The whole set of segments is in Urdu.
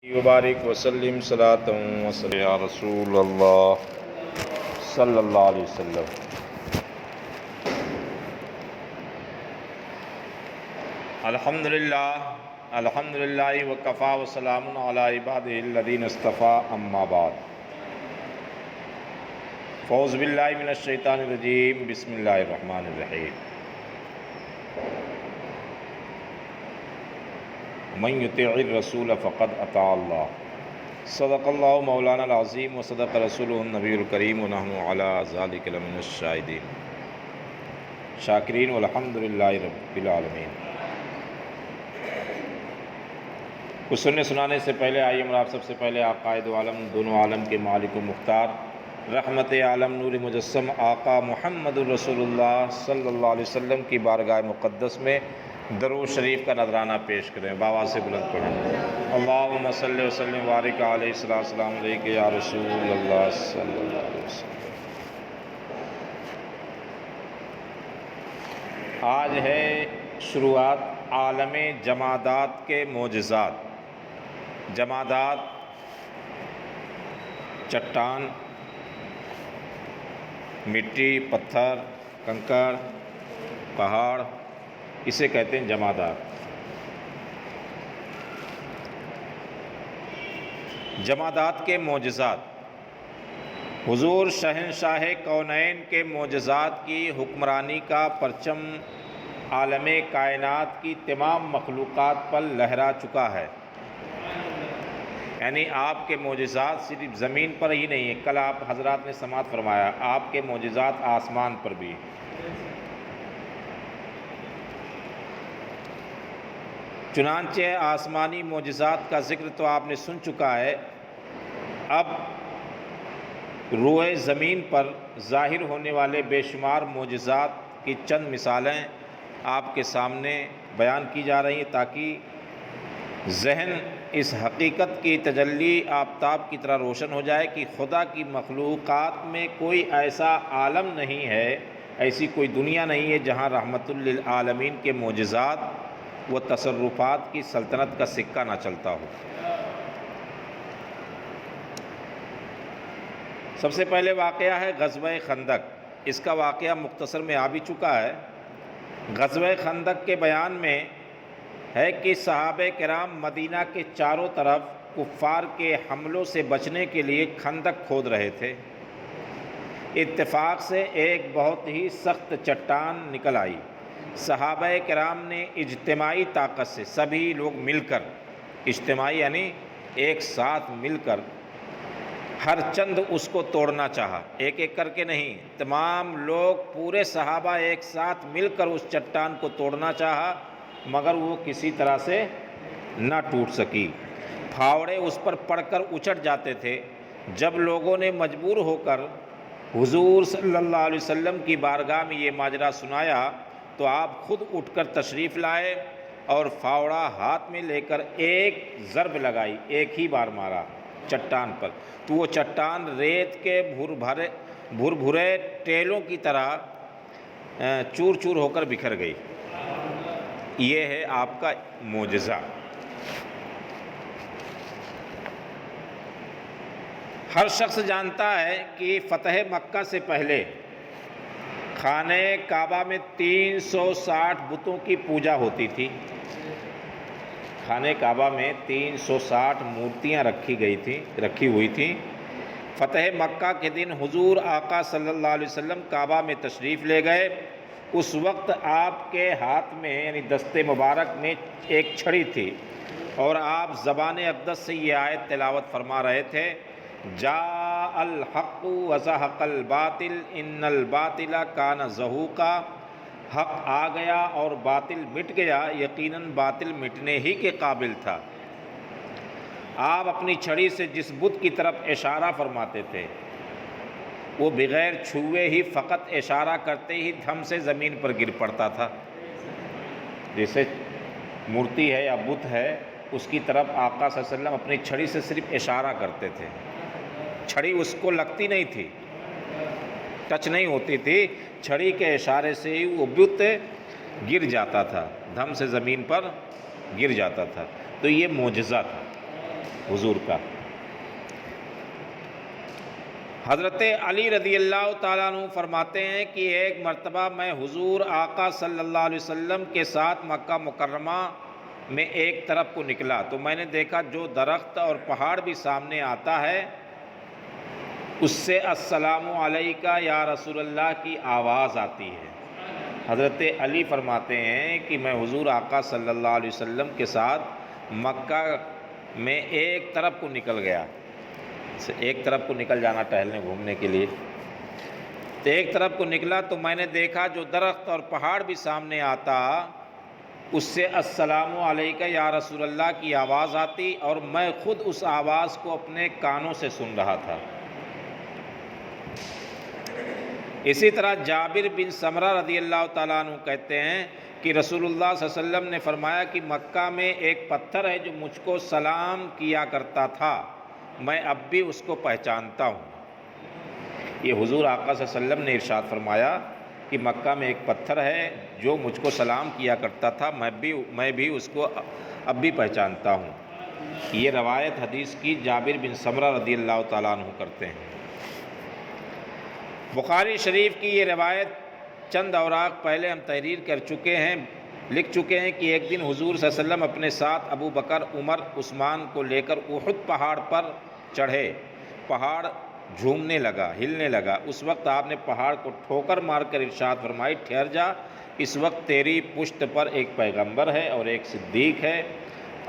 وبارک وسلم صلاۃ وسلم یا رسول اللہ صلی اللہ علیہ وسلم۔ الحمدللہ وکفیٰ وسلام علی عبادہ الذین اصطفیٰ، اما بعد۔ فاعوذ باللہ من الشیطان الرجیم، بسم اللہ الرحمن الرحیم۔ من یطیع الرسول فقد اطاع اللہ، صدق اللہ مولانا العظیم وصدق رسولہ النبی الکریم ونحن علی ذلک لمن الشاہدین شاکرین والحمدللہ رب العالمین۔ کچھ سننے سنانے سے پہلے آئیے ہم آپ سب سے پہلے آپ قائد و عالم، دونوں عالم کے مالک و مختار، رحمت عالم نور مجسم آقا محمد الرسول اللہ صلی اللہ علیہ وسلم کی بارگاہ مقدس میں درود شریف کا نذرانہ پیش کریں، بآواز سے بلند پڑھیں۔ اللہم صلی وسلم وبارک علیہ السلام علیک یا رسول اللہ صلی اللہ علیہ وسلم۔ آج ہے شروعات عالم جمادات کے معجزات۔ جمادات چٹان، مٹی، پتھر، کنکر، پہاڑ، اسے کہتے ہیں جمادات۔ جمادات کے معجزات۔ حضور شہنشاہ کونین کے معجزات کی حکمرانی کا پرچم عالم کائنات کی تمام مخلوقات پر لہرا چکا ہے۔ یعنی آپ کے معجزات صرف زمین پر ہی نہیں ہیں، کل آپ حضرات نے سماعت فرمایا، آپ کے معجزات آسمان پر بھی۔ چنانچہ آسمانی معجزات کا ذکر تو آپ نے سن چکا ہے، اب روئے زمین پر ظاہر ہونے والے بے شمار معجزات کی چند مثالیں آپ کے سامنے بیان کی جا رہی ہیں تاکہ ذہن اس حقیقت کی تجلی آفتاب کی طرح روشن ہو جائے کہ خدا کی مخلوقات میں کوئی ایسا عالم نہیں ہے، ایسی کوئی دنیا نہیں ہے جہاں رحمت للعالمین کے معجزات و تصرفات کی سلطنت کا سکہ نہ چلتا ہو۔ سب سے پہلے واقعہ ہے غزوہ خندق۔ اس کا واقعہ مختصر میں آ بھی چکا ہے۔ غزوہ خندق کے بیان میں ہے کہ صحابہ کرام مدینہ کے چاروں طرف کفار کے حملوں سے بچنے کے لیے خندق کھود رہے تھے۔ اتفاق سے ایک بہت ہی سخت چٹان نکل آئی۔ صحابہ کرام نے اجتماعی طاقت سے، سبھی لوگ مل کر، اجتماعی یعنی ایک ساتھ مل کر ہر چند اس کو توڑنا چاہا، ایک ایک کر کے نہیں، تمام لوگ پورے صحابہ ایک ساتھ مل کر اس چٹان کو توڑنا چاہا، مگر وہ کسی طرح سے نہ ٹوٹ سکی۔ پھاوڑے اس پر پڑ کر اچھٹ جاتے تھے۔ جب لوگوں نے مجبور ہو کر حضور صلی اللہ علیہ وسلم کی بارگاہ میں یہ ماجرا سنایا تو آپ خود اٹھ کر تشریف لائے اور فاوڑہ ہاتھ میں لے کر ایک ضرب لگائی، ایک ہی بار مارا چٹان پر، تو وہ چٹان ریت کے بھر بھرے ٹیلوں کی طرح چور چور ہو کر بکھر گئی۔ یہ ہے آپ کا معجزہ۔ ہر شخص جانتا ہے کہ فتح مکہ سے پہلے خانہ کعبہ میں 360 بتوں کی پوجا ہوتی تھی۔ خانہ کعبہ میں 360 مورتیاں رکھی ہوئی تھیں۔ فتح مکہ کے دن حضور آقا صلی اللہ علیہ وسلم کعبہ میں تشریف لے گئے۔ اس وقت آپ کے ہاتھ میں یعنی دست مبارک میں ایک چھڑی تھی اور آپ زبان اقدس سے یہ آیت تلاوت فرما رہے تھے، جاء الحق وزہق الباطل ان الباطل کان زہوقا۔ حق آ گیا اور باطل مٹ گیا، یقیناً باطل مٹنے ہی کے قابل تھا۔ آپ اپنی چھڑی سے جس بت کی طرف اشارہ فرماتے تھے وہ بغیر چھوئے ہی فقط اشارہ کرتے ہی دھم سے زمین پر گر پڑتا تھا۔ جیسے مورتی ہے یا بت ہے، اس کی طرف آقا صلی اللہ علیہ وسلم اپنی چھڑی سے صرف اشارہ کرتے تھے، چھڑی اس کو لگتی نہیں تھی، ٹچ نہیں ہوتی تھی، چھڑی کے اشارے سے ہی وہ بت گر جاتا تھا، دھم سے زمین پر گر جاتا تھا۔ تو یہ معجزہ تھا۔ حضور کا۔ حضرت علی رضی اللہ تعالیٰ عنہ فرماتے ہیں کہ ایک مرتبہ میں حضور آقا صلی اللہ علیہ وسلم کے ساتھ مکہ مکرمہ میں ایک طرف کو نکلا تو میں نے دیکھا جو درخت اور پہاڑ بھی سامنے آتا ہے اس سے السلام علیکہ یا رسول اللہ کی آواز آتی ہے۔ حضرت علی فرماتے ہیں کہ میں حضور آقا صلی اللہ علیہ وسلم کے ساتھ مکہ میں ایک طرف کو نکل گیا، ایک طرف کو نکل جانا ٹہلنے گھومنے کے لیے، تو ایک طرف کو نکلا تو میں نے دیکھا جو درخت اور پہاڑ بھی سامنے آتا اس سے السلام علیکہ یا رسول اللہ کی آواز آتی اور میں خود اس آواز کو اپنے کانوں سے سن رہا تھا۔ اسی طرح جابر بن سمرہ رضی اللہ تعالیٰ عنہ کہتے ہیں کہ رسول اللہ صلی اللہ علیہ وسلم نے فرمایا کہ مکہ میں ایک پتھر ہے جو مجھ کو سلام کیا کرتا تھا، میں اب بھی اس کو پہچانتا ہوں۔ یہ حضور آقا صلی اللہ علیہ وسلم نے ارشاد فرمایا کہ مکہ میں ایک پتھر ہے جو مجھ کو سلام کیا کرتا تھا، میں بھی اس کو اب بھی پہچانتا ہوں۔ یہ روایت حدیث کی جابر بن سمرہ رضی اللہ تعالیٰ عنہ کرتے ہیں۔ بخاری شریف کی یہ روایت چند اوراق پہلے ہم تحریر کر چکے ہیں، لکھ چکے ہیں کہ ایک دن حضور صلی اللہ علیہ وسلم اپنے ساتھ ابو بکر، عمر، عثمان کو لے کر احد پہاڑ پر چڑھے۔ پہاڑ جھومنے لگا، ہلنے لگا۔ اس وقت آپ نے پہاڑ کو ٹھوکر مار کر ارشاد فرمائی، ٹھہر جا، اس وقت تیری پشت پر ایک پیغمبر ہے اور ایک صدیق ہے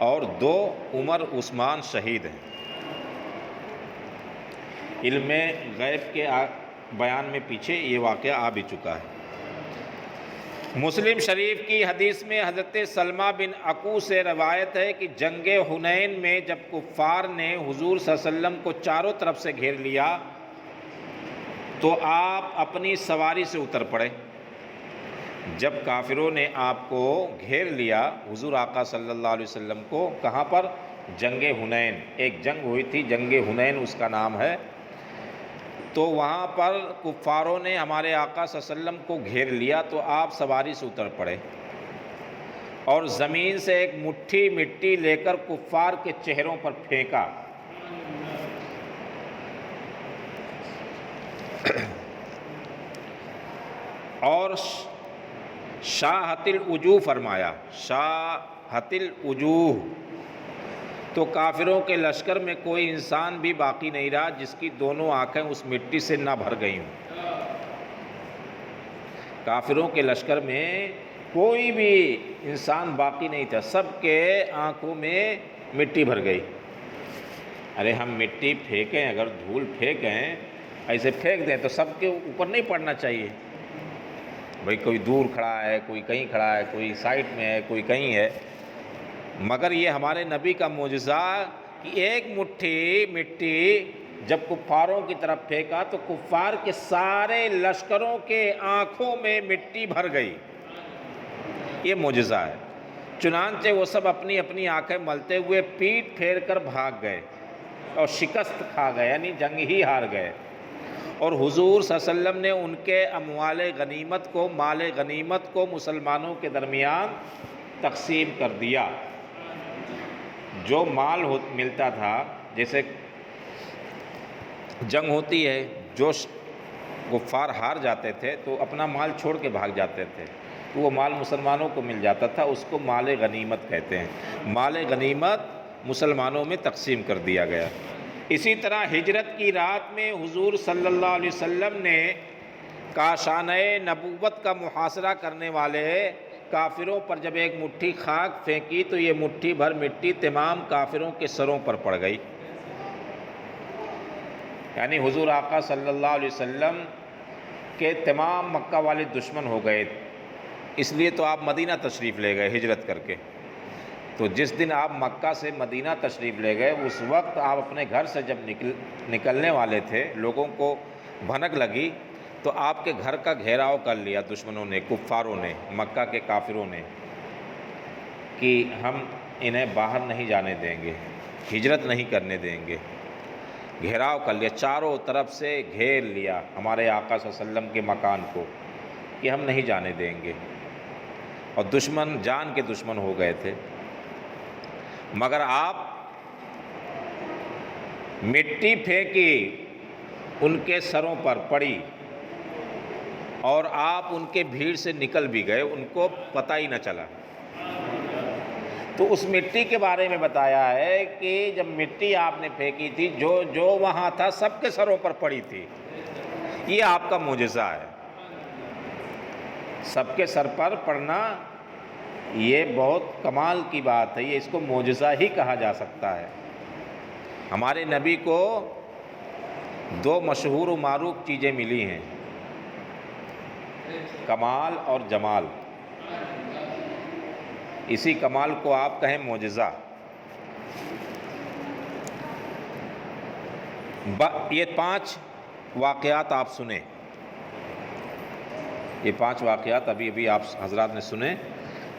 اور 2 عمر عثمان شہید ہیں۔ علم غیب کے بیان میں پیچھے یہ واقعہ آ بھی چکا ہے۔ مسلم شریف کی حدیث میں حضرت سلمہ بن عقو سے روایت ہے کہ جنگ حنین میں جب کفار نے حضور صلی اللہ علیہ وسلم کو چاروں طرف سے گھیر لیا تو آپ اپنی سواری سے اتر پڑے۔ جب کافروں نے آپ کو گھیر لیا، حضور آقا صلی اللہ علیہ وسلم کو، کہاں پر؟ جنگ حنین، ایک جنگ ہوئی تھی، جنگ حنین اس کا نام ہے، تو وہاں پر کفاروں نے ہمارے آقا صلی اللہ علیہ وسلم کو گھیر لیا تو آپ سواری سے اتر پڑے اور زمین سے ایک مٹھی مٹی لے کر کفار کے چہروں پر پھینکا۔ اور شاہت الوجوہ فرمایا، شاہت الوجوہ، تو کافروں کے لشکر میں کوئی انسان بھی باقی نہیں رہا جس کی دونوں آنکھیں اس مٹی سے نہ بھر گئی ہوں۔ کافروں کے لشکر میں کوئی بھی انسان باقی نہیں تھا، سب کے آنکھوں میں مٹی بھر گئی۔ ارے ہم مٹی پھینکیں، اگر دھول پھینکیں، ایسے پھینک دیں تو سب کے اوپر نہیں پڑنا چاہیے بھئی، کوئی دور کھڑا ہے، کوئی کہیں کھڑا ہے، کوئی سائڈ میں ہے، کوئی کہیں ہے، مگر یہ ہمارے نبی کا معجزہ کہ ایک مٹھی مٹی جب کفاروں کی طرف پھینکا تو کفار کے سارے لشکروں کے آنکھوں میں مٹی بھر گئی۔ یہ معجزہ ہے۔ چنانچہ وہ سب اپنی اپنی آنکھیں ملتے ہوئے پیٹ پھیر کر بھاگ گئے اور شکست کھا گئے، یعنی جنگ ہی ہار گئے۔ اور حضور صلی اللہ علیہ وسلم نے ان کے اموال غنیمت کو، مال غنیمت کو مسلمانوں کے درمیان تقسیم کر دیا۔ جو مال ملتا تھا، جیسے جنگ ہوتی ہے، جو کفار ہار جاتے تھے تو اپنا مال چھوڑ کے بھاگ جاتے تھے، تو وہ مال مسلمانوں کو مل جاتا تھا، اس کو مال غنیمت کہتے ہیں۔ مال غنیمت مسلمانوں میں تقسیم کر دیا گیا۔ اسی طرح ہجرت کی رات میں حضور صلی اللہ علیہ وسلم نے کاشانہ نبوت کا محاصرہ کرنے والے کافروں پر جب ایک مٹھی خاک پھینکی تو یہ مٹھی بھر مٹی تمام کافروں کے سروں پر پڑ گئی۔ یعنی حضور آقا صلی اللہ علیہ وسلم کے تمام مکہ والے دشمن ہو گئے، اس لیے تو آپ مدینہ تشریف لے گئے ہجرت کر کے۔ تو جس دن آپ مکہ سے مدینہ تشریف لے گئے، اس وقت آپ اپنے گھر سے جب نکلنے والے تھے، لوگوں کو بھنک لگی تو آپ کے گھر کا گھیراؤ کر لیا دشمنوں نے، کفاروں نے، مکہ کے کافروں نے، کہ ہم انہیں باہر نہیں جانے دیں گے، ہجرت نہیں کرنے دیں گے۔ گھیراؤ کر لیا، چاروں طرف سے گھیر لیا ہمارے آقا صلی اللہ علیہ وسلم کے مکان کو کہ ہم نہیں جانے دیں گے، اور دشمن جان کے دشمن ہو گئے تھے۔ مگر آپ مٹی پھینکی ان کے سروں پر پڑی اور آپ ان کے بھیڑ سے نکل بھی گئے، ان کو پتہ ہی نہ چلا۔ تو اس مٹی کے بارے میں بتایا ہے کہ جب مٹی آپ نے پھینکی تھی جو وہاں تھا سب کے سروں پر پڑی تھی۔ یہ آپ کا معجزہ ہے، سب کے سر پر پڑنا یہ بہت کمال کی بات ہے، یہ اس کو معجزہ ہی کہا جا سکتا ہے۔ ہمارے نبی کو دو مشہور و معروف چیزیں ملی ہیں، کمال اور جمال۔ اسی کمال کو آپ کہیں معجزہ۔ یہ 5 واقعات آپ سنیں، یہ 5 واقعات ابھی آپ حضرات نے سنے۔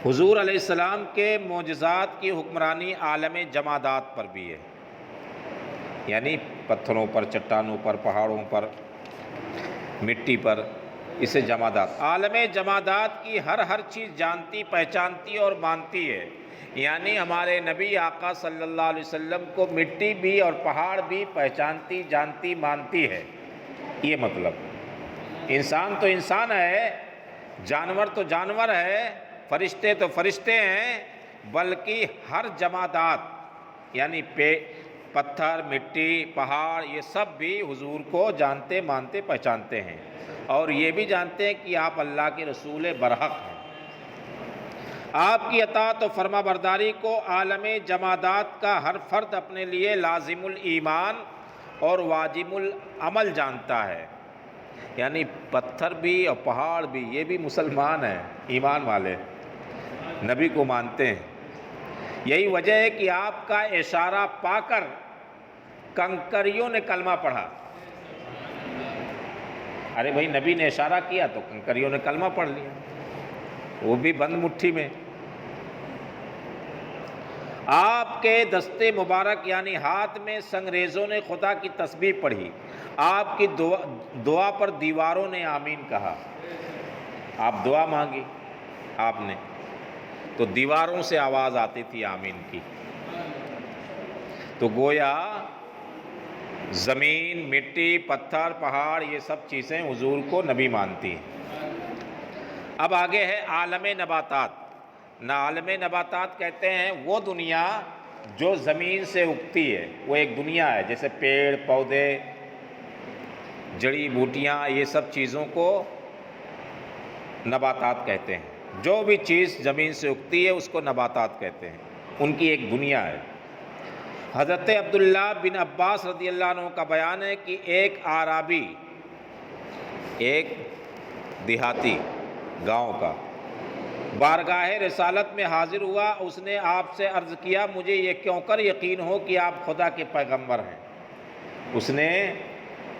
حضور علیہ السلام کے معجزات کی حکمرانی عالم جمادات پر بھی ہے، یعنی پتھروں پر، چٹانوں پر، پہاڑوں پر، مٹی پر، اسے جمادات۔ عالم جمادات کی ہر چیز جانتی، پہچانتی اور مانتی ہے، یعنی ہمارے نبی آقا صلی اللہ علیہ وسلم کو مٹی بھی اور پہاڑ بھی پہچانتی، جانتی، مانتی ہے۔ یہ مطلب انسان تو انسان ہے، جانور تو جانور ہے، فرشتے تو فرشتے ہیں، بلکہ ہر جمادات یعنی پتھر، مٹی، پہاڑ، یہ سب بھی حضور کو جانتے، مانتے، پہچانتے ہیں، اور یہ بھی جانتے ہیں کہ آپ اللہ کے رسول برحق ہیں۔ آپ کی اطاعت و فرما برداری کو عالم جمادات کا ہر فرد اپنے لیے لازم الایمان اور واجب العمل جانتا ہے، یعنی پتھر بھی اور پہاڑ بھی، یہ بھی مسلمان ہیں، ایمان والے، نبی کو مانتے ہیں۔ یہی وجہ ہے کہ آپ کا اشارہ پا کر کنکریوں نے کلمہ پڑھا۔ ارے بھائی، نبی نے اشارہ کیا تو کنکریوں نے کلمہ پڑھ لیا، وہ بھی بند مٹھی میں۔ آپ کے دستے مبارک یعنی ہاتھ میں سنگریزوں نے خدا کی تسبیح پڑھی، آپ کی دعا پر دیواروں نے آمین کہا۔ آپ دعا مانگی آپ نے تو دیواروں سے آواز آتی تھی آمین کی۔ تو گویا زمین، مٹی، پتھر، پہاڑ، یہ سب چیزیں حضور کو نبی مانتی ہیں۔ اب آگے ہے عالم نباتات۔ عالم نباتات کہتے ہیں وہ دنیا جو زمین سے اگتی ہے، وہ ایک دنیا ہے، جیسے پیڑ، پودے، جڑی بوٹیاں، یہ سب چیزوں کو نباتات کہتے ہیں۔ جو بھی چیز زمین سے اگتی ہے اس کو نباتات کہتے ہیں، ان کی ایک دنیا ہے۔ حضرت عبداللہ بن عباس رضی اللہ عنہ کا بیان ہے کہ ایک اعرابی، ایک دیہاتی گاؤں کا، بارگاہ رسالت میں حاضر ہوا۔ اس نے آپ سے عرض کیا، مجھے یہ کیوں کر یقین ہو کہ آپ خدا کے پیغمبر ہیں؟ اس نے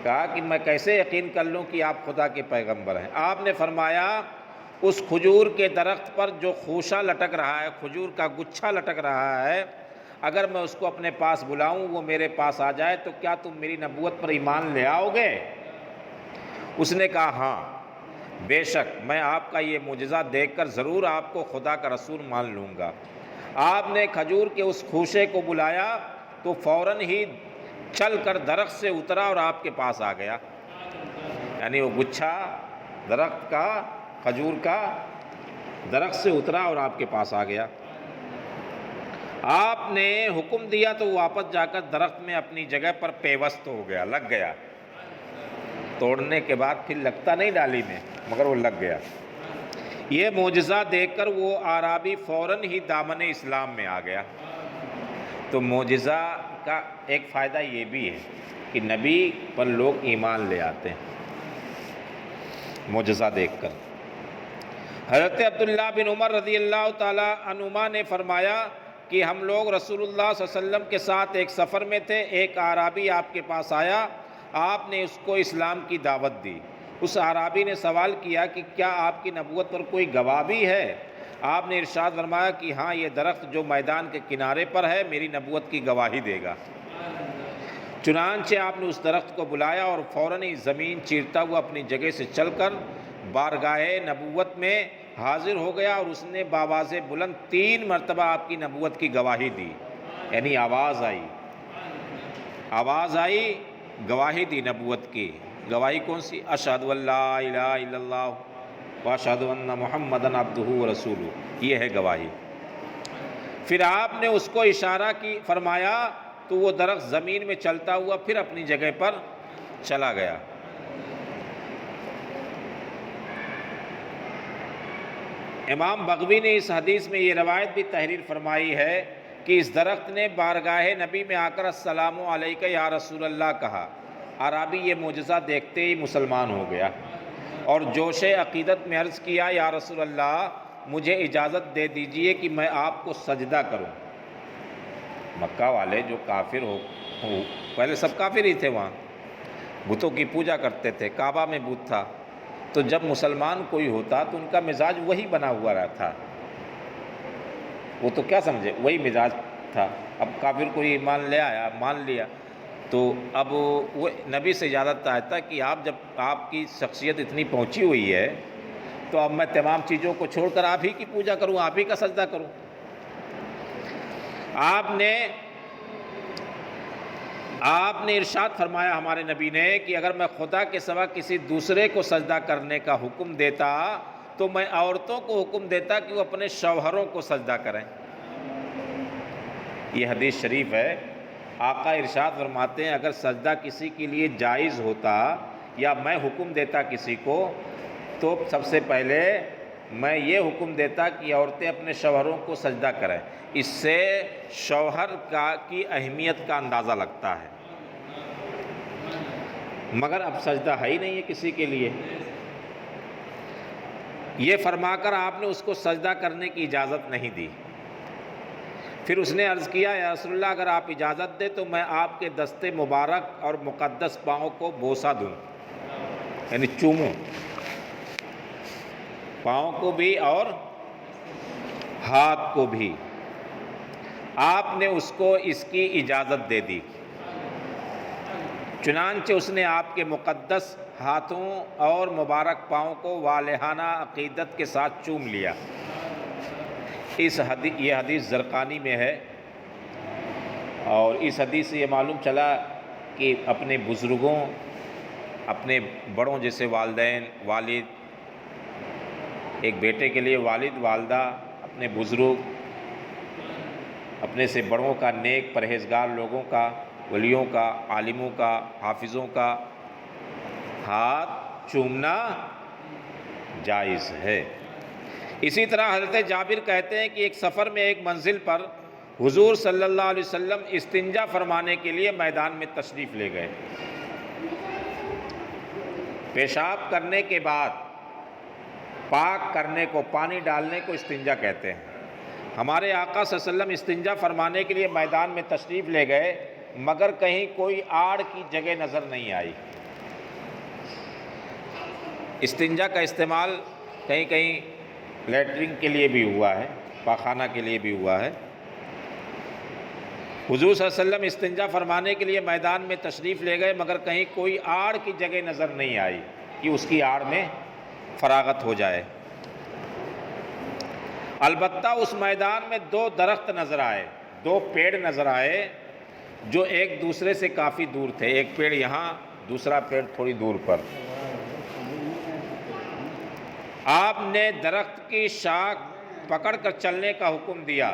کہا کہ میں کیسے یقین کر لوں کہ آپ خدا کے پیغمبر ہیں؟ آپ نے فرمایا، اس کھجور کے درخت پر جو خوشہ لٹک رہا ہے، کھجور کا گچھا لٹک رہا ہے، اگر میں اس کو اپنے پاس بلاؤں، وہ میرے پاس آ جائے، تو کیا تم میری نبوت پر ایمان لے آؤ گے؟ اس نے کہا ہاں بے شک، میں آپ کا یہ معجزہ دیکھ کر ضرور آپ کو خدا کا رسول مان لوں گا۔ آپ نے کھجور کے اس خوشے کو بلایا تو فوراً ہی چل کر درخت سے اترا اور آپ کے پاس آ گیا، یعنی وہ گچھا درخت کا، کھجور کا درخت سے اترا اور آپ کے پاس آ گیا۔ آپ نے حکم دیا تو واپس جا کر درخت میں اپنی جگہ پر پیوست ہو گیا، لگ گیا۔ توڑنے کے بعد پھر لگتا نہیں ڈالی میں، مگر وہ لگ گیا۔ یہ معجزہ دیکھ کر وہ اعرابی فوراً ہی دامن اسلام میں آ گیا۔ تو معجزہ کا ایک فائدہ یہ بھی ہے کہ نبی پر لوگ ایمان لے آتے ہیں معجزہ دیکھ کر۔ حضرت عبداللہ بن عمر رضی اللہ تعالی عنہما نے فرمایا کہ ہم لوگ رسول اللہ صلی اللہ علیہ وسلم کے ساتھ ایک سفر میں تھے، ایک اعرابی آپ کے پاس آیا، آپ نے اس کو اسلام کی دعوت دی۔ اس اعرابی نے سوال کیا کہ کیا آپ کی نبوت پر کوئی گواہ بھی ہے؟ آپ نے ارشاد فرمایا کہ ہاں، یہ درخت جو میدان کے کنارے پر ہے میری نبوت کی گواہی دے گا۔ چنانچہ آپ نے اس درخت کو بلایا اور فوراً ہی زمین چیرتا ہوا اپنی جگہ سے چل کر بارگاہ نبوت میں حاضر ہو گیا، اور اس نے بآواز بلند 3 مرتبہ آپ کی نبوت کی گواہی دی، یعنی آواز آئی۔ آواز آئی، گواہی دی نبوت کی۔ گواہی کون سی؟ اشہد ان لا الہ الا اللہ واشہد ان محمدًا عبدہ ورسولہ، یہ ہے گواہی۔ پھر آپ نے اس کو اشارہ کی فرمایا تو وہ درخت زمین میں چلتا ہوا پھر اپنی جگہ پر چلا گیا۔ امام بغوی نے اس حدیث میں یہ روایت بھی تحریر فرمائی ہے کہ اس درخت نے بارگاہ نبی میں آ کر السلام علیکہ یا رسول اللہ کہا۔ اعرابی یہ معجزہ دیکھتے ہی مسلمان ہو گیا اور جوش عقیدت میں عرض کیا، یا رسول اللہ مجھے اجازت دے دیجئے کہ میں آپ کو سجدہ کروں۔ مکہ والے جو کافر ہو پہلے سب کافر ہی تھے، وہاں بتوں کی پوجا کرتے تھے، کعبہ میں بت تھا، تو جب مسلمان کوئی ہوتا تو ان کا مزاج وہی بنا ہوا رہتا، وہ تو کیا سمجھے، وہی مزاج تھا۔ اب کافر کوئی ایمان لے آیا، مان لیا، تو اب وہ نبی سے اجازت آتا کہ آپ جب آپ کی شخصیت اتنی پہنچی ہوئی ہے تو اب میں تمام چیزوں کو چھوڑ کر آپ ہی کی پوجا کروں، آپ ہی کا سجدہ کروں۔ آپ نے ارشاد فرمایا ہمارے نبی نے کہ اگر میں خدا کے سوا کسی دوسرے کو سجدہ کرنے کا حکم دیتا تو میں عورتوں کو حکم دیتا کہ وہ اپنے شوہروں کو سجدہ کریں۔ یہ حدیث شریف ہے۔ آقا ارشاد فرماتے ہیں اگر سجدہ کسی کے لیے جائز ہوتا یا میں حکم دیتا کسی کو تو سب سے پہلے میں یہ حکم دیتا کہ عورتیں اپنے شوہروں کو سجدہ کریں۔ اس سے شوہر کی اہمیت کا اندازہ لگتا ہے، مگر اب سجدہ ہے ہی نہیں ہے کسی کے لیے۔ یہ فرما کر آپ نے اس کو سجدہ کرنے کی اجازت نہیں دی۔ پھر اس نے عرض کیا، یا رسول اللہ اگر آپ اجازت دیں تو میں آپ کے دست مبارک اور مقدس پاؤں کو بوسہ دوں، یعنی چوموں، پاؤں کو بھی اور ہاتھ کو بھی۔ آپ نے اس کو اس کی اجازت دے دی، چنانچہ اس نے آپ کے مقدس ہاتھوں اور مبارک پاؤں کو والہانہ عقیدت کے ساتھ چوم لیا۔ یہ حدیث زرقانی میں ہے، اور اس حدیث سے یہ معلوم چلا کہ اپنے بزرگوں، اپنے بڑوں جیسے والدین، والد، ایک بیٹے کے لیے والد، والدہ، اپنے بزرگ، اپنے سے بڑوں کا، نیک پرہیزگار لوگوں کا، ولیوں کا، عالموں کا، حافظوں کا ہاتھ چومنا جائز ہے۔ اسی طرح حضرت جابر کہتے ہیں کہ ایک سفر میں ایک منزل پر حضور صلی اللہ علیہ وسلم استنجا فرمانے کے لیے میدان میں تشریف لے گئے۔ پیشاب کرنے کے بعد پاک کرنے کو، پانی ڈالنے کو استنجا کہتے ہیں۔ ہمارے آقا صلی اللہ علیہ وسلم استنجا فرمانے کے لیے میدان میں تشریف لے گئے، مگر کہیں کوئی آڑ کی جگہ نظر نہیں آئی۔ استنجا کا استعمال کہیں کہیں لیٹرنگ کے لیے بھی ہوا ہے، پاخانہ کے لیے بھی ہوا ہے۔ حضور صلی اللہ علیہ وسلم استنجا فرمانے کے لیے میدان میں تشریف لے گئے، مگر کہیں کوئی آڑ کی جگہ نظر نہیں آئی کہ اس کی آڑ میں فراغت ہو جائے۔ البتہ اس میدان میں دو درخت نظر آئے، دو پیڑ نظر آئے جو ایک دوسرے سے کافی دور تھے، ایک پیڑ یہاں، دوسرا پیڑ تھوڑی دور پر۔ آپ نے درخت کی شاخ پکڑ کر چلنے کا حکم دیا۔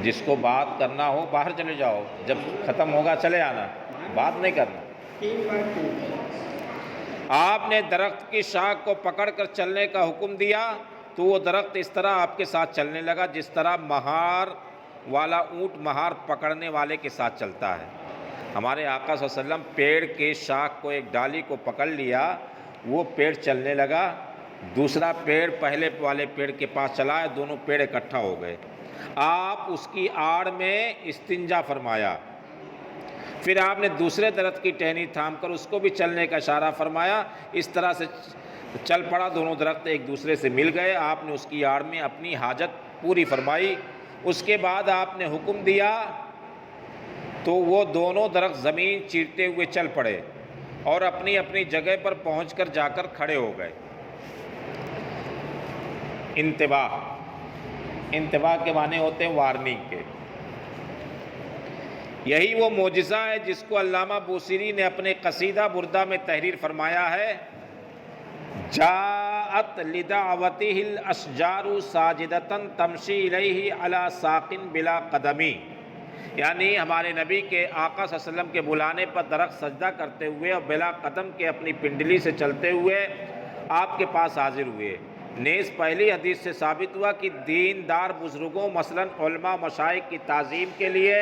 جس کو بات کرنا ہو باہر چلے جاؤ، جب ختم ہوگا چلے آنا، بات نہیں کرنا۔ آپ نے درخت کی شاخ کو پکڑ کر چلنے کا حکم دیا تو وہ درخت اس طرح آپ کے ساتھ چلنے لگا جس طرح مہار والا اونٹ مہار پکڑنے والے کے ساتھ چلتا ہے۔ ہمارے آقا صلی اللہ علیہ وسلم پیڑ کے شاخ کو، ایک ڈالی کو پکڑ لیا، وہ پیڑ چلنے لگا، دوسرا پیڑ پہلے والے پیڑ کے پاس چلا، دونوں پیڑ اکٹھا ہو گئے۔ آپ اس کی آڑ میں استنجا فرمایا، پھر آپ نے دوسرے درخت کی ٹہنی تھام کر اس کو بھی چلنے کا اشارہ فرمایا، اس طرح سے چل پڑا، دونوں درخت ایک دوسرے سے مل گئے۔ آپ نے اس کی آڑ میں اپنی حاجت پوری فرمائی۔ اس کے بعد آپ نے حکم دیا تو وہ دونوں درخت زمین چیرتے ہوئے چل پڑے اور اپنی اپنی جگہ پر پہنچ کر جا کر کھڑے ہو گئے۔ انتباہ کے معنی ہوتے ہیں وارننگ کے۔ یہی وہ معجزہ ہے جس کو علامہ بوصیری نے اپنے قصیدہ بردہ میں تحریر فرمایا ہے، جاءت لدعوتہ الاشجار ساجدۃ تمشی الیہ علی ساق بلا قدمی، یعنی ہمارے نبی کے آقا صلی اللہ علیہ وسلم کے بلانے پر درخت سجدہ کرتے ہوئے اور بلا قدم کے اپنی پنڈلی سے چلتے ہوئے آپ کے پاس حاضر ہوئے۔ نیز پہلی حدیث سے ثابت ہوا کہ دیندار بزرگوں مثلاً علماء مشائخ کی تعظیم کے لیے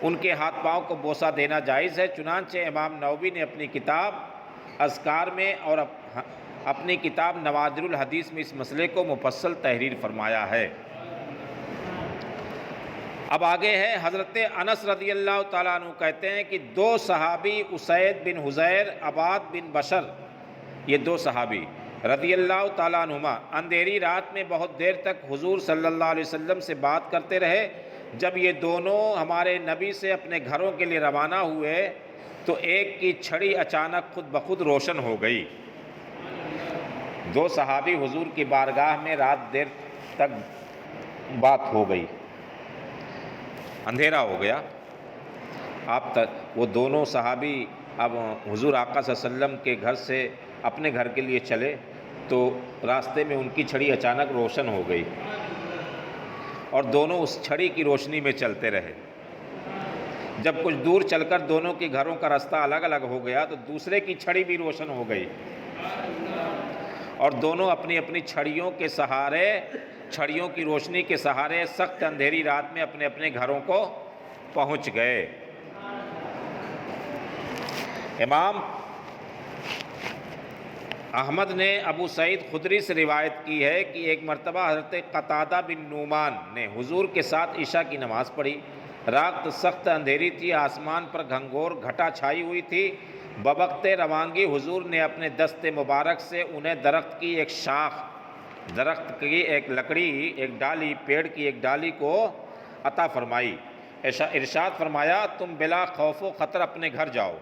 ان کے ہاتھ پاؤں کو بوسہ دینا جائز ہے۔ چنانچہ امام نووی نے اپنی کتاب اذکار میں اور اپنی کتاب نوادر الحدیث میں اس مسئلے کو مفصل تحریر فرمایا ہے۔ اب آگے ہے، حضرت انس رضی اللہ تعالیٰ عنہ کہتے ہیں کہ دو صحابی اسید بن حضیر، عباد بن بشر، یہ دو صحابی رضی اللہ تعالیٰ عنہما اندھیری رات میں بہت دیر تک حضور صلی اللہ علیہ وسلم سے بات کرتے رہے۔ جب یہ دونوں ہمارے نبی سے اپنے گھروں کے لیے روانہ ہوئے تو ایک کی چھڑی اچانک خود بخود روشن ہو گئی۔ دو صحابی حضور کی بارگاہ میں رات دیر تک بات ہو گئی، اندھیرا ہو گیا، وہ دونوں صحابی اب حضور آقا صلی اللہ علیہ وسلم کے گھر سے اپنے گھر کے لیے چلے تو راستے میں ان کی چھڑی اچانک روشن ہو گئی اور دونوں اس چھڑی کی روشنی میں چلتے رہے۔ جب کچھ دور چل کر دونوں کے گھروں کا راستہ الگ الگ ہو گیا تو دوسرے کی چھڑی بھی روشن ہو گئی اور دونوں اپنی اپنی چھڑیوں کے سہارے، چھڑیوں کی روشنی کے سہارے سخت اندھیری رات میں اپنے اپنے گھروں کو پہنچ گئے۔ امام احمد نے ابو سعید خدری سے روایت کی ہے کہ ایک مرتبہ حضرت قتادہ بن نعمان نے حضور کے ساتھ عشاء کی نماز پڑھی۔ رات سخت اندھیری تھی، آسمان پر گھنگھور گھٹا چھائی ہوئی تھی۔ بوقت روانگی حضور نے اپنے دست مبارک سے انہیں درخت کی ایک شاخ، درخت کی ایک لکڑی، ایک ڈالی، پیڑ کی ایک ڈالی کو عطا فرمائی۔ ارشاد فرمایا، تم بلا خوف و خطر اپنے گھر جاؤ،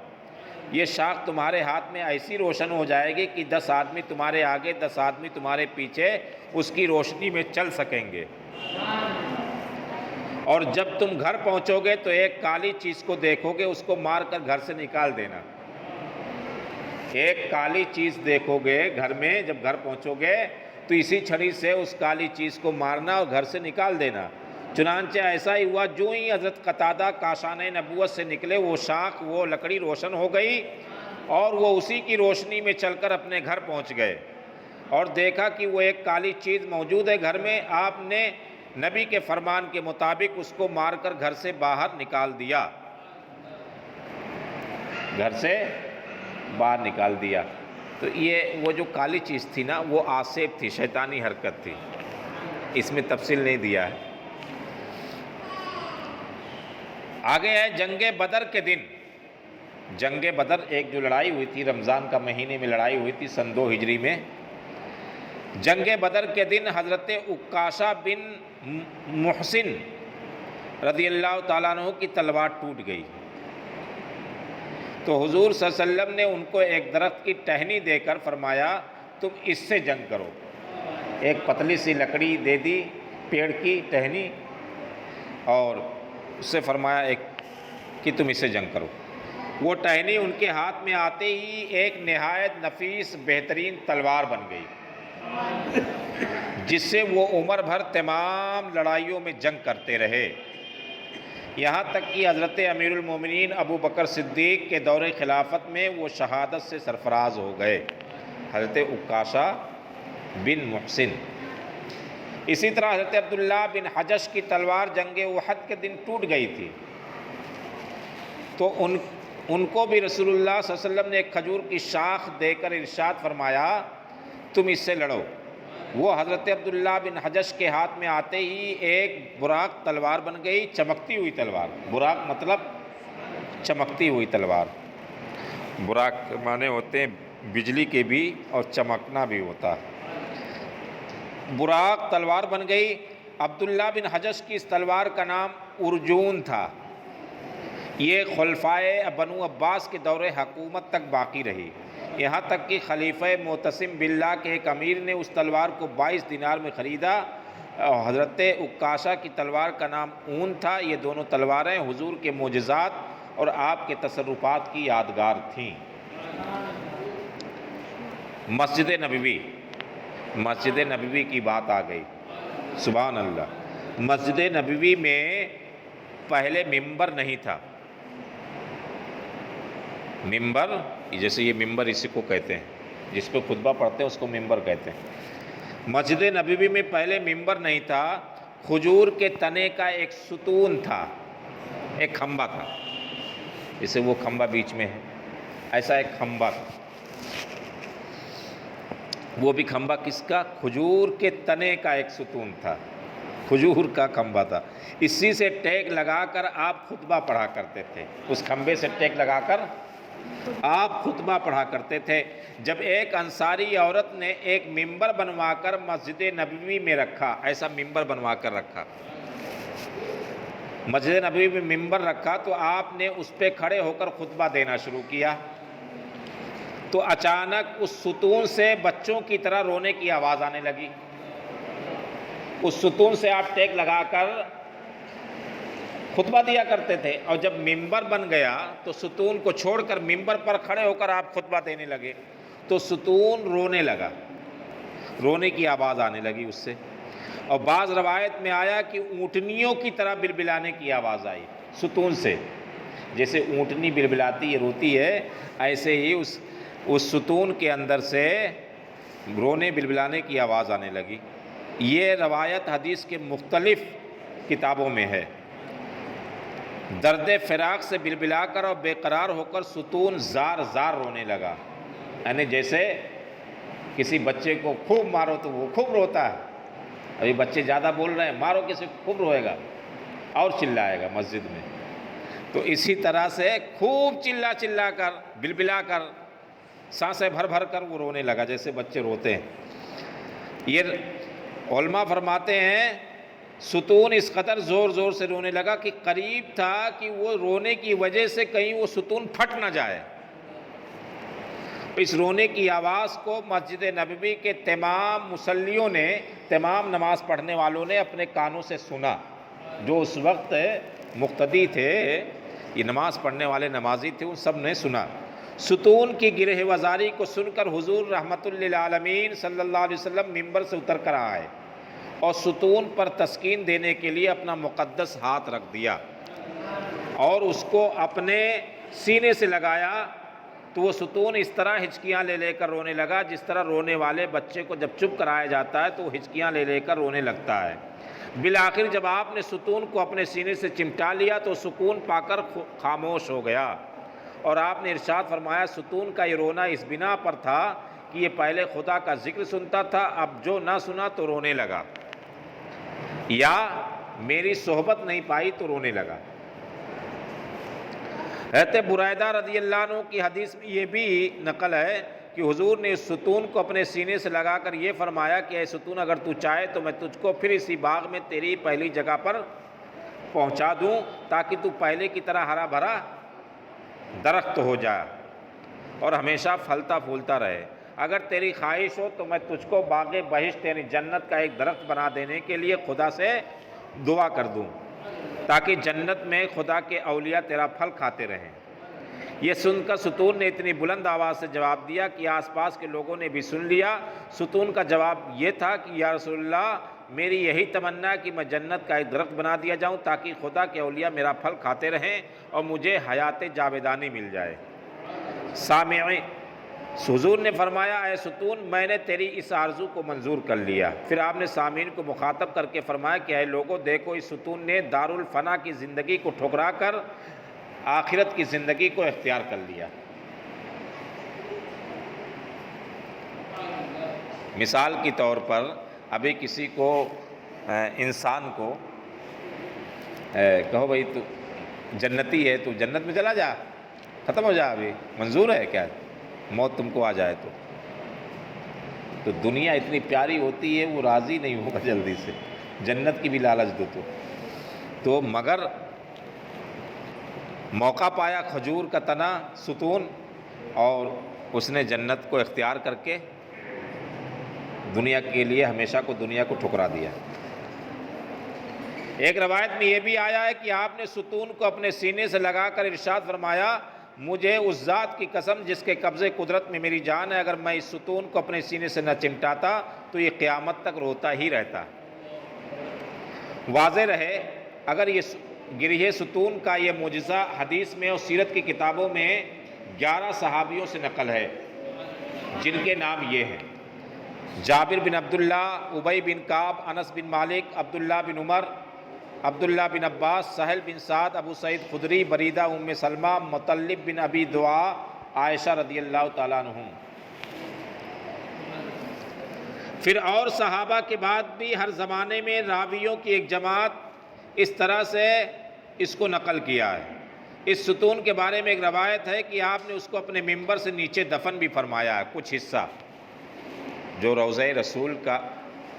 یہ شاخ تمہارے ہاتھ میں ایسی روشن ہو جائے گی کہ 10 آدمی تمہارے آگے 10 آدمی تمہارے پیچھے اس کی روشنی میں چل سکیں گے۔ اور جب تم گھر پہنچو گے تو ایک کالی چیز کو دیکھو گے، اس کو مار کر گھر سے نکال دینا۔ ایک کالی چیز دیکھو گے گھر میں، جب گھر پہنچو گے تو اسی چھڑی سے اس کالی چیز کو مارنا اور گھر سے نکال دینا۔ چنانچہ ایسا ہی ہوا، جو ہی حضرت قتادہ کاشان نبوت سے نکلے وہ شاخ، وہ لکڑی روشن ہو گئی اور وہ اسی کی روشنی میں چل کر اپنے گھر پہنچ گئے اور دیکھا کہ وہ ایک کالی چیز موجود ہے گھر میں۔ آپ نے نبی کے فرمان کے مطابق اس کو مار کر گھر سے باہر نکال دیا، گھر سے باہر نکال دیا۔ تو یہ وہ جو کالی چیز تھی نا، وہ آسیب تھی، شیطانی حرکت تھی، اس میں تفصیل نہیں دیا ہے۔ آگے ہے جنگ بدر کے دن۔ جنگ بدر ایک جو لڑائی ہوئی تھی، رمضان کا مہینے میں لڑائی ہوئی تھی سن 2 ہجری میں۔ جنگ بدر کے دن حضرت عکاشہ بن محسن رضی اللہ تعالیٰ عنہ کی تلوار ٹوٹ گئی تو حضور صلی اللہ علیہ وسلم نے ان کو ایک درخت کی ٹہنی دے کر فرمایا، تم اس سے جنگ کرو۔ ایک پتلی سی لکڑی دے دی، پیڑ کی ٹہنی، اور اس سے فرمایا کہ تم اس سے جنگ کرو۔ وہ ٹہنی ان کے ہاتھ میں آتے ہی ایک نہایت نفیس بہترین تلوار بن گئی، جس سے وہ عمر بھر تمام لڑائیوں میں جنگ کرتے رہے، یہاں تک کہ حضرت امیر المومنین ابو بکر صدیق کے دور خلافت میں وہ شہادت سے سرفراز ہو گئے، حضرت عکاشہ بن محسن۔ اسی طرح حضرت عبداللہ بن حجش کی تلوار جنگ احد کے دن ٹوٹ گئی تھی، تو ان کو بھی رسول اللہ صلی اللہ علیہ وسلم نے ایک کھجور کی شاخ دے کر ارشاد فرمایا، تم اس سے لڑو۔ وہ حضرت عبداللہ بن حجش کے ہاتھ میں آتے ہی ایک براق تلوار بن گئی، چمکتی ہوئی تلوار۔ براق مطلب چمکتی ہوئی تلوار، براق معنی ہوتے ہیں بجلی کے بھی اور چمکنا بھی ہوتا ہے۔ براق تلوار بن گئی۔ عبداللہ بن حجش کی اس تلوار کا نام ارجون تھا۔ یہ خلفائے بنو عباس کے دور حکومت تک باقی رہی، یہاں تک کہ خلیفہ معتصم باللہ کے ایک امیر نے اس تلوار کو 22 دینار میں خریدا اور حضرت عکاشہ کی تلوار کا نام اون تھا۔ یہ دونوں تلواریں حضور کے معجزات اور آپ کے تصرفات کی یادگار تھیں۔ مسجد نبوی، مسجد نبوی کی بات آ گئی، سبحان اللہ۔ مسجد نبوی میں پہلے ممبر نہیں تھا۔ ممبر جیسے یہ ممبر اسی کو کہتے ہیں، جس پہ خطبہ پڑھتے ہیں اس کو ممبر کہتے ہیں۔ مسجد نبوی میں پہلے ممبر نہیں تھا، کھجور کے تنے کا ایک ستون تھا، ایک کھمبا تھا، جیسے وہ کھمبا بیچ میں ہے، ایسا ایک کھمبا تھا۔ وہ بھی کھمبا کس کا؟ کھجور کے تنے کا ایک ستون تھا، کھجور کا کھمبا تھا۔ اسی سے ٹیک لگا کر آپ خطبہ پڑھا کرتے تھے، اس کھمبے سے ٹیک لگا کر آپ خطبہ پڑھا کرتے تھے۔ جب ایک انصاری عورت نے ایک ممبر بنوا کر مسجد نبوی میں رکھا، ایسا ممبر بنوا کر رکھا، مسجد نبوی میں ممبر رکھا، تو آپ نے اس پہ کھڑے ہو کر خطبہ دینا شروع کیا، تو اچانک اس ستون سے بچوں کی طرح رونے کی آواز آنے لگی۔ اس ستون سے آپ ٹیک لگا کر خطبہ دیا کرتے تھے، اور جب ممبر بن گیا تو ستون کو چھوڑ کر ممبر پر کھڑے ہو کر آپ خطبہ دینے لگے، تو ستون رونے لگا، رونے کی آواز آنے لگی اس سے۔ اور بعض روایت میں آیا کہ اونٹنیوں کی طرح بلبلانے کی آواز آئی ستون سے، جیسے اونٹنی بلبلاتی ہے، روتی ہے، ایسے ہی اس ستون کے اندر سے رونے بلبلانے کی آواز آنے لگی۔ یہ روایت حدیث کے مختلف کتابوں میں ہے۔ درد فراق سے بلبلا کر اور بے قرار ہو کر ستون زار زار رونے لگا، یعنی جیسے کسی بچے کو خوب مارو تو وہ خوب روتا ہے، ابھی بچے زیادہ بول رہے ہیں، مارو کسی کو خوب روئے گا اور چلائے گا مسجد میں، تو اسی طرح سے خوب چلا چلا کر بلبلا کر سانسیں بھر بھر کر وہ رونے لگا جیسے بچے روتے ہیں۔ یہ علماء فرماتے ہیں ستون اس قدر زور زور سے رونے لگا کہ قریب تھا کہ وہ رونے کی وجہ سے کہیں وہ ستون پھٹ نہ جائے۔ اس رونے کی آواز کو مسجد نبوی کے تمام مصلیوں نے، تمام نماز پڑھنے والوں نے اپنے کانوں سے سنا، جو اس وقت مقتدی تھے، یہ نماز پڑھنے والے نمازی تھے، ان سب نے سنا۔ ستون کی گرہ وزاری کو سن کر حضور رحمت للعالمین صلی اللہ علیہ وسلم ممبر سے اتر کر آئے اور ستون پر تسکین دینے کے لیے اپنا مقدس ہاتھ رکھ دیا اور اس کو اپنے سینے سے لگایا، تو وہ ستون اس طرح ہچکیاں لے لے کر رونے لگا جس طرح رونے والے بچے کو جب چپ کرایا جاتا ہے تو وہ ہچکیاں لے لے کر رونے لگتا ہے۔ بالآخر جب آپ نے ستون کو اپنے سینے سے چمٹا لیا تو سکون پا کر خاموش ہو گیا، اور آپ نے ارشاد فرمایا ستون کا یہ رونا اس بنا پر تھا کہ یہ پہلے خدا کا ذکر سنتا تھا، اب جو نہ سنا تو رونے لگا، یا میری صحبت نہیں پائی تو رونے لگا۔ حضرت بریدہ رضی اللہ عنہ کی حدیث میں یہ بھی نقل ہے کہ حضور نے اس ستون کو اپنے سینے سے لگا کر یہ فرمایا کہ اے ستون، اگر تو چاہے تو میں تجھ کو پھر اسی باغ میں تیری پہلی جگہ پر پہنچا دوں تاکہ تو پہلے کی طرح ہرا بھرا درخت ہو جائے اور ہمیشہ پھلتا پھولتا رہے۔ اگر تیری خواہش ہو تو میں تجھ کو باغ بہشت یعنی جنت کا ایک درخت بنا دینے کے لیے خدا سے دعا کر دوں تاکہ جنت میں خدا کے اولیاء تیرا پھل کھاتے رہیں۔ یہ سن کر ستون نے اتنی بلند آواز سے جواب دیا کہ آس پاس کے لوگوں نے بھی سن لیا۔ ستون کا جواب یہ تھا کہ یا رسول اللہ، میری یہی تمنا ہے کہ میں جنت کا ایک درخت بنا دیا جاؤں تاکہ خدا کے اولیاء میرا پھل کھاتے رہیں اور مجھے حیات جاویدانی مل جائے۔ سامعین، حضور نے فرمایا اے ستون، میں نے تیری اس آرزو کو منظور کر لیا۔ پھر آپ نے سامعین کو مخاطب کر کے فرمایا کہ اے لوگوں، دیکھو اس ستون نے دارالفنا کی زندگی کو ٹھکرا کر آخرت کی زندگی کو اختیار کر لیا۔ مثال کی طور پر ابھی کسی کو انسان کو کہو بھائی تو جنتی ہے تو جنت میں چلا جا، ختم ہو جا، ابھی منظور ہے کیا موت تم کو آ جائے تو دنیا اتنی پیاری ہوتی ہے وہ راضی نہیں ہوگا جلدی سے، جنت کی بھی لالچ دو تو مگر موقع پایا کھجور کا تنا ستون، اور اس نے جنت کو اختیار کر کے دنیا کے لیے ہمیشہ کو دنیا کو ٹھکرا دیا۔ ایک روایت میں یہ بھی آیا ہے کہ آپ نے ستون کو اپنے سینے سے لگا کر ارشاد فرمایا، مجھے اس ذات کی قسم جس کے قبضے قدرت میں میری جان ہے، اگر میں اس ستون کو اپنے سینے سے نہ چمٹاتا تو یہ قیامت تک روتا ہی رہتا۔ واضح رہے، اگر یہ گریہ ستون کا یہ معجزہ حدیث میں اور سیرت کی کتابوں میں 11 صحابیوں سے نقل ہے، جن کے نام یہ ہیں: جابر بن عبداللہ، ابی بن کعب، انس بن مالک، عبداللہ بن عمر، عبداللہ بن عباس، سہل بن سعد، ابو سعید خدری، بریدہ ام سلمہ، مطلب بن ابی دعا، عائشہ رضی اللہ تعالیٰ عنہم۔ پھر اور صحابہ کے بعد بھی ہر زمانے میں راویوں کی ایک جماعت اس طرح سے اس کو نقل کیا ہے۔ اس ستون کے بارے میں ایک روایت ہے کہ آپ نے اس کو اپنے ممبر سے نیچے دفن بھی فرمایا ہے، کچھ حصہ جو روضہ رسول کا،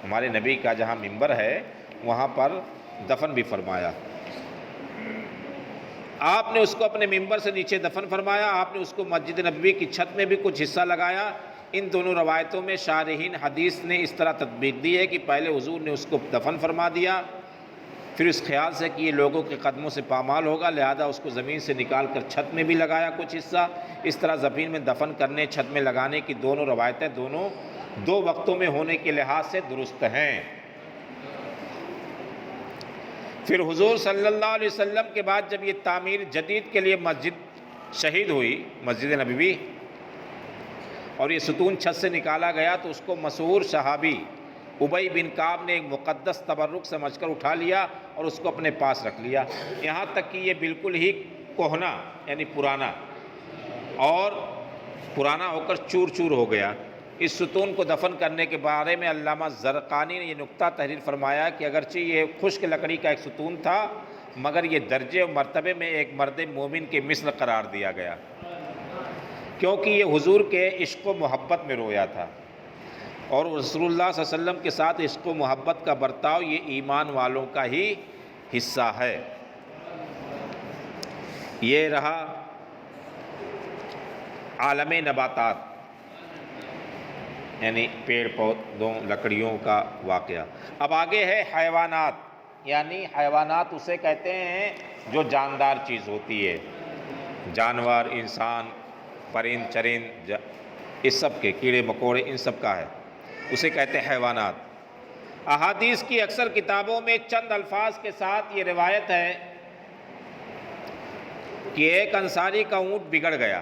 ہمارے نبی کا جہاں ممبر ہے وہاں پر دفن بھی فرمایا۔ آپ نے اس کو اپنے ممبر سے نیچے دفن فرمایا، آپ نے اس کو مسجد نبوی کی چھت میں بھی کچھ حصہ لگایا۔ ان دونوں روایتوں میں شارحین حدیث نے اس طرح تطبیق دی ہے کہ پہلے حضور نے اس کو دفن فرما دیا، پھر اس خیال سے کہ یہ لوگوں کے قدموں سے پامال ہوگا، لہذا اس کو زمین سے نکال کر چھت میں بھی لگایا کچھ حصہ۔ اس طرح زمین میں دفن کرنے، چھت میں لگانے کی دونوں روایتیں دونوں دو وقتوں میں ہونے کے لحاظ سے درست ہیں۔ پھر حضور صلی اللہ علیہ وسلم کے بعد جب یہ تعمیر جدید کے لیے مسجد شہید ہوئی، مسجد نبوی، اور یہ ستون چھت سے نکالا گیا تو اس کو مشہور صحابی ابی بن کعب نے ایک مقدس تبرک سمجھ کر اٹھا لیا اور اس کو اپنے پاس رکھ لیا، یہاں تک کہ یہ بالکل ہی کہنا یعنی پرانا اور پرانا ہو کر چور چور ہو گیا۔ اس ستون کو دفن کرنے کے بارے میں علامہ زرقانی نے یہ نقطہ تحریر فرمایا کہ اگرچہ یہ خشک لکڑی کا ایک ستون تھا مگر یہ درجے و مرتبے میں ایک مرد مومن کے مثل قرار دیا گیا، کیونکہ یہ حضور کے عشق و محبت میں رویا تھا، اور رسول اللہ صلی اللہ علیہ وسلم کے ساتھ عشق و محبت کا برتاؤ یہ ایمان والوں کا ہی حصہ ہے۔ یہ رہا عالم نباتات یعنی پیڑ پودوں لکڑیوں کا واقعہ۔ اب آگے ہے حیوانات، یعنی حیوانات اسے کہتے ہیں جو جاندار چیز ہوتی ہے، جانور، انسان، پرند چرند، اس سب کے کیڑے مکوڑے، ان سب کا ہے، اسے کہتے ہیں حیوانات۔ احادیث کی اکثر کتابوں میں چند الفاظ کے ساتھ یہ روایت ہے کہ ایک انصاری کا اونٹ بگڑ گیا،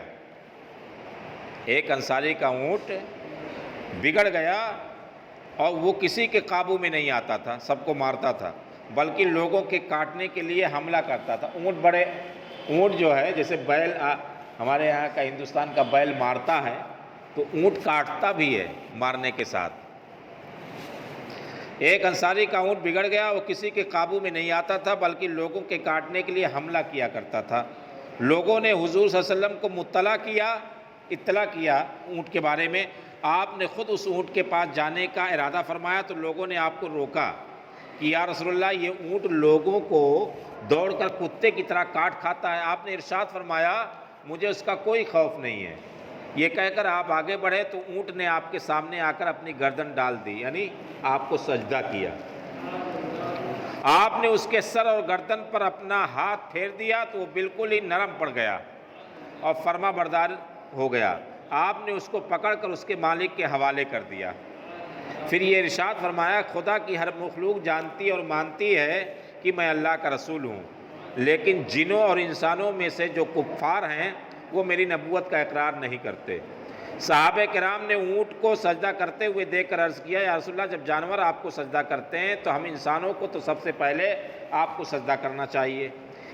ایک انصاری کا اونٹ بگڑ گیا اور وہ کسی کے قابو میں نہیں آتا تھا، سب کو مارتا تھا، بلکہ لوگوں کے کاٹنے کے لیے حملہ کرتا تھا۔ اونٹ جو ہے جیسے بیل ہمارے یہاں کا ہندوستان کا بیل مارتا ہے تو اونٹ کاٹتا بھی ہے مارنے کے ساتھ۔ ایک انصاری کا اونٹ بگڑ گیا، وہ کسی کے قابو میں نہیں آتا تھا بلکہ لوگوں کے کاٹنے کے لیے حملہ کیا کرتا تھا۔ لوگوں نے حضور صلی اللہ علیہ وسلم کو اطلاع کیا اونٹ کے بارے میں، آپ نے خود اس اونٹ کے پاس جانے کا ارادہ فرمایا تو لوگوں نے آپ کو روکا کہ یا رسول اللہ یہ اونٹ لوگوں کو دوڑ کر کتے کی طرح کاٹ کھاتا ہے۔ آپ نے ارشاد فرمایا مجھے اس کا کوئی خوف نہیں ہے۔ یہ کہہ کر آپ آگے بڑھے تو اونٹ نے آپ کے سامنے آ کر اپنی گردن ڈال دی، یعنی آپ کو سجدہ کیا۔ آپ نے اس کے سر اور گردن پر اپنا ہاتھ پھیر دیا تو وہ بالکل ہی نرم پڑ گیا اور فرما بردار ہو گیا۔ آپ نے اس کو پکڑ کر اس کے مالک کے حوالے کر دیا۔ پھر یہ ارشاد فرمایا خدا کی ہر مخلوق جانتی اور مانتی ہے کہ میں اللہ کا رسول ہوں، لیکن جنوں اور انسانوں میں سے جو کفار ہیں وہ میری نبوت کا اقرار نہیں کرتے۔ صحابہ کرام نے اونٹ کو سجدہ کرتے ہوئے دیکھ کر عرض کیا یا رسول اللہ جب جانور آپ کو سجدہ کرتے ہیں تو ہم انسانوں کو تو سب سے پہلے آپ کو سجدہ کرنا چاہیے۔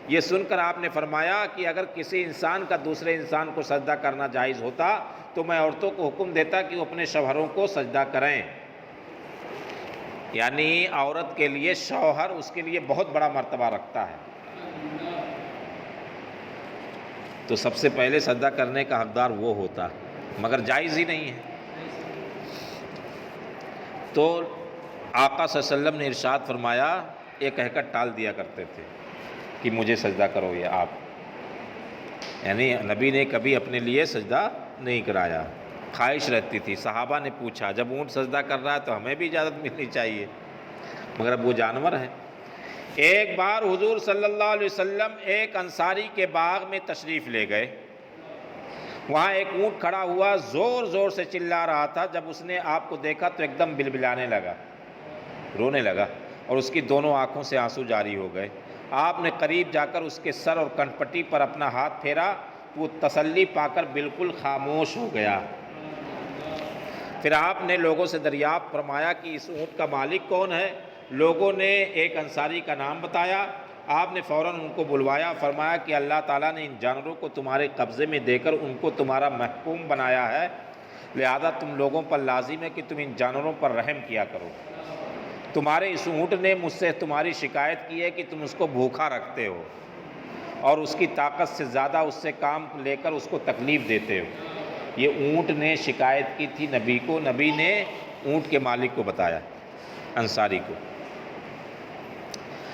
یہ سن کر آپ نے فرمایا کہ اگر کسی انسان کا دوسرے انسان کو سجدہ کرنا جائز ہوتا تو میں عورتوں کو حکم دیتا کہ وہ اپنے شوہروں کو سجدہ کریں، یعنی عورت کے لیے شوہر اس کے لیے بہت بڑا مرتبہ رکھتا ہے، تو سب سے پہلے سجدہ کرنے کا حقدار وہ ہوتا، مگر جائز ہی نہیں ہے۔ تو آقا صلی اللہ علیہ وسلم نے ارشاد فرمایا، یہ کہہ کر ٹال دیا کرتے تھے کہ مجھے سجدہ کرو یہ آپ، یعنی نبی نے کبھی اپنے لیے سجدہ نہیں کرایا، خواہش رہتی تھی۔ صحابہ نے پوچھا جب اونٹ سجدہ کر رہا ہے تو ہمیں بھی اجازت ملنی چاہیے، مگر اب وہ جانور ہے۔ ایک بار حضور صلی اللہ علیہ وسلم ایک انصاری کے باغ میں تشریف لے گئے، وہاں ایک اونٹ کھڑا ہوا، زور زور سے چلا رہا تھا۔ جب اس نے آپ کو دیکھا تو ایک دم بلبلانے لگا، رونے لگا، اور اس کی دونوں آنکھوں سے آنسو جاری ہو گئے۔ آپ نے قریب جا کر اس کے سر اور کنپٹی پر اپنا ہاتھ پھیرا، وہ تسلی پا کر بالکل خاموش ہو گیا۔ پھر آپ نے لوگوں سے دریافت فرمایا کہ اس اونٹ کا مالک کون ہے؟ لوگوں نے ایک انصاری کا نام بتایا۔ آپ نے فوراً ان کو بلوایا، فرمایا کہ اللہ تعالیٰ نے ان جانوروں کو تمہارے قبضے میں دے کر ان کو تمہارا محکوم بنایا ہے، لہذا تم لوگوں پر لازم ہے کہ تم ان جانوروں پر رحم کیا کرو۔ تمہارے اس اونٹ نے مجھ سے تمہاری شکایت کی ہے کہ تم اس کو بھوکا رکھتے ہو اور اس کی طاقت سے زیادہ اس سے کام لے کر اس کو تکلیف دیتے ہو۔ یہ اونٹ نے شکایت کی تھی نبی کو، نبی نے اونٹ کے مالک کو بتایا، انصاری کو۔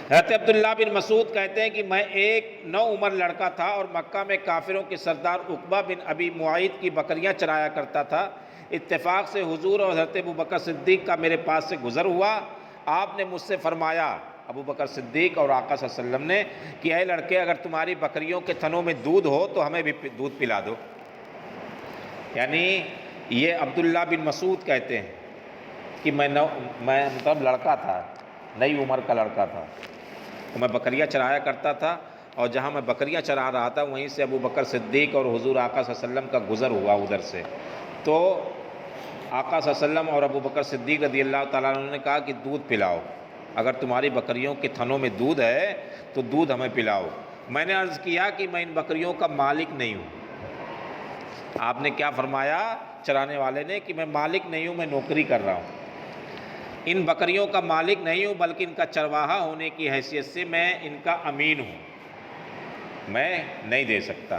حضرت عبداللہ بن مسعود کہتے ہیں کہ میں ایک نوعمر لڑکا تھا اور مکہ میں کافروں کے سردار عقبہ بن ابی معیط کی بکریاں چرایا کرتا تھا۔ اتفاق سے حضور اور حضرت ابوبکر صدیق کا میرے پاس سے گزر ہوا۔ آپ نے مجھ سے فرمایا، ابوبکر صدیق اور آقا صلی اللہ علیہ وسلم نے، کہ اے لڑکے، اگر تمہاری بکریوں کے تھنوں میں دودھ ہو تو ہمیں بھی دودھ پلا دو۔ یعنی یہ عبداللہ بن مسعود کہتے ہیں کہ میں مطلب لڑکا تھا، نئی عمر کا لڑکا تھا، تو میں بکریاں چرایا کرتا تھا، اور جہاں میں بکریاں چرا رہا تھا وہیں سے ابوبکر صدیق اور حضور آقا صلی اللہ علیہ وسلم کا گزر ہوا ادھر سے۔ تو آقا صلی اللہ علیہ وسلم اور ابوبکر صدیق رضی اللہ تعالیٰ عنہ نے کہا کہ دودھ پلاؤ، اگر تمہاری بکریوں کے تھنوں میں دودھ ہے تو دودھ ہمیں پلاؤ۔ میں نے عرض کیا کہ میں ان بکریوں کا مالک نہیں ہوں۔ آپ نے کیا فرمایا چرانے والے نے؟ کہ میں مالک نہیں ہوں، میں نوکری کر رہا ہوں، ان بکریوں کا مالک نہیں ہوں، بلکہ ان کا چرواہا ہونے کی حیثیت سے میں ان کا امین ہوں، میں نہیں دے سکتا۔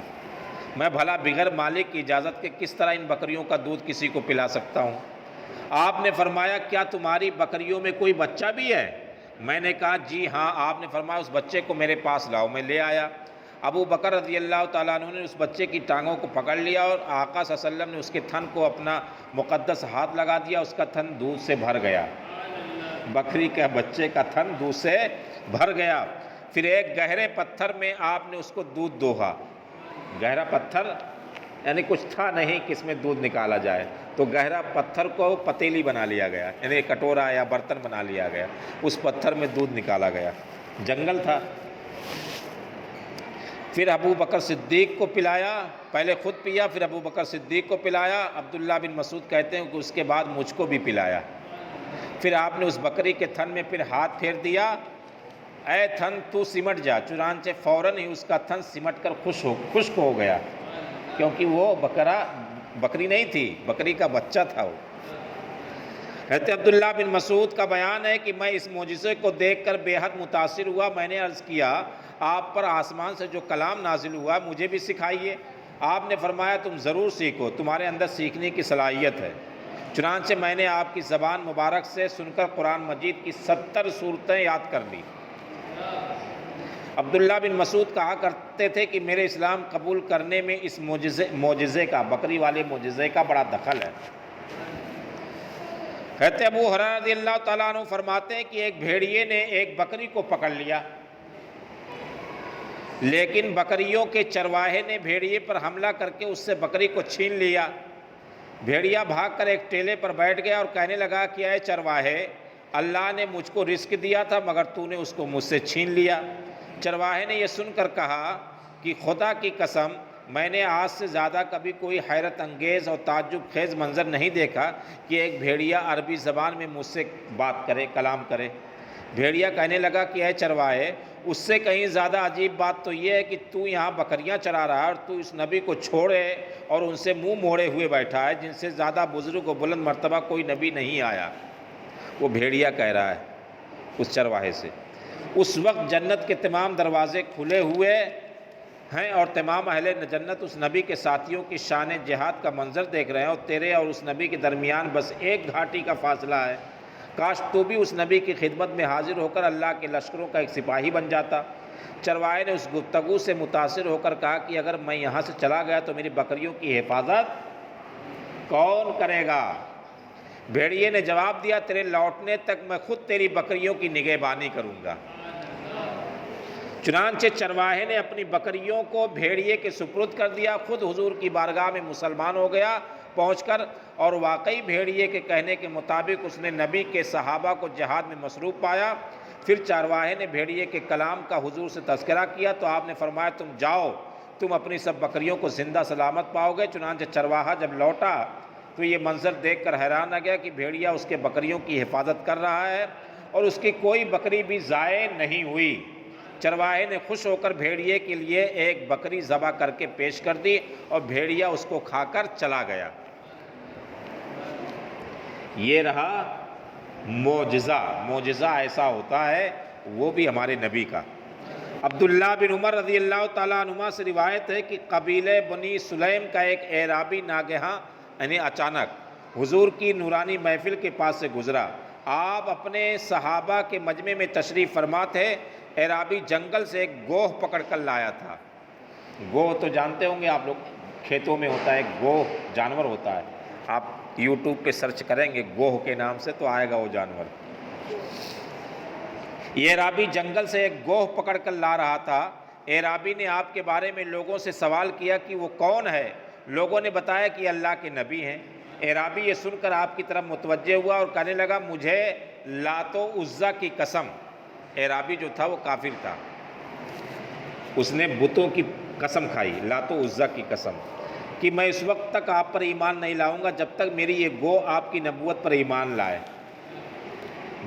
میں بھلا بغیر مالک کی اجازت کے کس طرح ان بکریوں کا دودھ کسی کو پلا سکتا ہوں؟ آپ نے فرمایا کیا تمہاری بکریوں میں کوئی بچہ بھی ہے؟ میں نے کہا جی ہاں۔ آپ نے فرمایا اس بچے کو میرے پاس لاؤ۔ میں لے آیا۔ ابو بکر رضی اللہ تعالیٰ عنہ نے اس بچے کی ٹانگوں کو پکڑ لیا اور آقا صلی اللہ علیہ وسلم نے اس کے تھن کو اپنا مقدس ہاتھ لگا دیا، اس کا تھن دودھ سے بھر گیا، بکری کے بچے کا تھن دودھ سے بھر گیا۔ پھر ایک گہرے پتھر میں آپ نے اس کو دودھ دوہا۔ گہرا پتھر یعنی کچھ تھا نہیں کہ اس میں دودھ نکالا جائے، تو گہرا پتھر کو پتیلی بنا لیا گیا، یعنی کٹورا یا برتن بنا لیا گیا، اس پتھر میں دودھ نکالا گیا، جنگل تھا۔ پھر ابو بکر صدیق کو پلایا، پہلے خود پیا پھر ابو بکر صدیق کو پلایا۔ عبداللہ بن مسعود کہتے ہیں کہ اس کے بعد مجھ کو بھی پلایا۔ پھر آپ نے اس بکری کے تھن میں پھر ہاتھ پھیر دیا، اے تھن تو سمٹ جا، چنانچہ فوراً ہی اس کا تھن سمٹ کر خشک ہو گیا، کیونکہ وہ بکری نہیں تھی، بکری کا بچہ تھا وہ۔ حضرت عبداللہ بن مسعود کا بیان ہے کہ میں اس معجزے کو دیکھ کر بے حد متاثر ہوا۔ میں نے عرض کیا آپ پر آسمان سے جو کلام نازل ہوا مجھے بھی سکھائیے۔ آپ نے فرمایا تم ضرور سیکھو، تمہارے اندر سیکھنے کی صلاحیت ہے۔ چنانچہ میں نے آپ کی زبان مبارک سے سن کر قرآن مجید کی 70 سورتیں یاد کر لی۔ عبداللہ بن مسعود کہا کرتے تھے کہ میرے اسلام قبول کرنے میں اس معجزے کا، بکری والے معجزے کا بڑا دخل ہے۔ حضرت ابو ہریرہ رضی اللہ تعالیٰ عنہ فرماتے ہیں کہ ایک بھیڑیے نے ایک بکری کو پکڑ لیا، لیکن بکریوں کے چرواہے نے بھیڑیے پر حملہ کر کے اس سے بکری کو چھین لیا۔ بھیڑیا بھاگ کر ایک ٹیلے پر بیٹھ گیا اور کہنے لگا کہ اے چرواہے، اللہ نے مجھ کو رزق دیا تھا مگر تو نے اس کو مجھ سے چھین لیا۔ چرواہے نے یہ سن کر کہا کہ خدا کی قسم، میں نے آج سے زیادہ کبھی کوئی حیرت انگیز اور تعجب خیز منظر نہیں دیکھا کہ ایک بھیڑیا عربی زبان میں مجھ سے بات کرے، کلام کرے۔ بھیڑیا کہنے لگا کہ اے چرواہے، اس سے کہیں زیادہ عجیب بات تو یہ ہے کہ تو یہاں بکریاں چرا رہا ہے اور تو اس نبی کو چھوڑے اور ان سے منہ موڑے ہوئے بیٹھا ہے جن سے زیادہ بزرگ و بلند مرتبہ کوئی نبی نہیں آیا۔ وہ بھیڑیا کہہ رہا ہے اس چرواہے سے۔ اس وقت جنت کے تمام دروازے کھلے ہوئے ہیں اور تمام اہل جنت اس نبی کے ساتھیوں کی شان جہاد کا منظر دیکھ رہے ہیں، اور تیرے اور اس نبی کے درمیان بس ایک گھاٹی کا فاصلہ ہے۔ کاش تو بھی اس نبی کی خدمت میں حاضر ہو کر اللہ کے لشکروں کا ایک سپاہی بن جاتا۔ چرواہے نے اس گفتگو سے متاثر ہو کر کہا کہ اگر میں یہاں سے چلا گیا تو میری بکریوں کی حفاظت کون کرے گا؟ بھیڑیے نے جواب دیا، تیرے لوٹنے تک میں خود تیری بکریوں کی نگہبانی کروں گا۔ چنانچہ چرواہے نے اپنی بکریوں کو بھیڑیے کے سپرد کر دیا، خود حضور کی بارگاہ میں مسلمان ہو گیا پہنچ کر، اور واقعی بھیڑیے کے کہنے کے مطابق اس نے نبی کے صحابہ کو جہاد میں مصروف پایا۔ پھر چرواہے نے بھیڑیے کے کلام کا حضور سے تذکرہ کیا تو آپ نے فرمایا تم جاؤ، تم اپنی سب بکریوں کو زندہ سلامت پاؤ گے۔ چنانچہ چرواہا جب لوٹا تو یہ منظر دیکھ کر حیران رہ گیا کہ بھیڑیا اس کے بکریوں کی حفاظت کر رہا ہے اور اس کی کوئی بکری بھی ضائع نہیں ہوئی۔ چرواہے نے خوش ہو کر بھیڑیے کے لیے ایک بکری ذبح کر کے پیش کر دی اور بھیڑیا اس کو کھا کر چلا گیا۔ یہ رہا معجزہ۔ معجزہ ایسا ہوتا ہے وہ بھی ہمارے نبی کا۔ عبداللہ بن عمر رضی اللہ تعالیٰ عنہما سے روایت ہے کہ قبیلہ بنی سلیم کا ایک اعرابی ناگہاں یعنی اچانک حضور کی نورانی محفل کے پاس سے گزرا۔ آپ اپنے صحابہ کے مجمع میں تشریف فرما تھے۔ اعرابی جنگل سے ایک گوہ پکڑ کر لایا تھا۔ گوہ تو جانتے ہوں گے آپ لوگ، کھیتوں میں ہوتا ہے گوہ، جانور ہوتا ہے۔ آپ یوٹیوب پہ سرچ کریں گے گوہ کے نام سے تو آئے گا وہ جانور۔ یہ اعرابی جنگل سے ایک گوہ پکڑ کر لا رہا تھا۔ اعرابی نے آپ کے بارے میں لوگوں سے سوال کیا کہ وہ کون ہے؟ لوگوں نے بتایا کہ اللہ کے نبی ہیں۔ اعرابی یہ سن کر آپ کی طرف متوجہ ہوا اور کہنے لگا مجھے لات و عزا کی قسم۔ اعرابی جو تھا وہ کافر تھا، اس نے بتوں کی قسم کھائی، لات و عزا کی قسم، کہ میں اس وقت تک آپ پر ایمان نہیں لاؤں گا جب تک میری یہ گو آپ کی نبوت پر ایمان لائے۔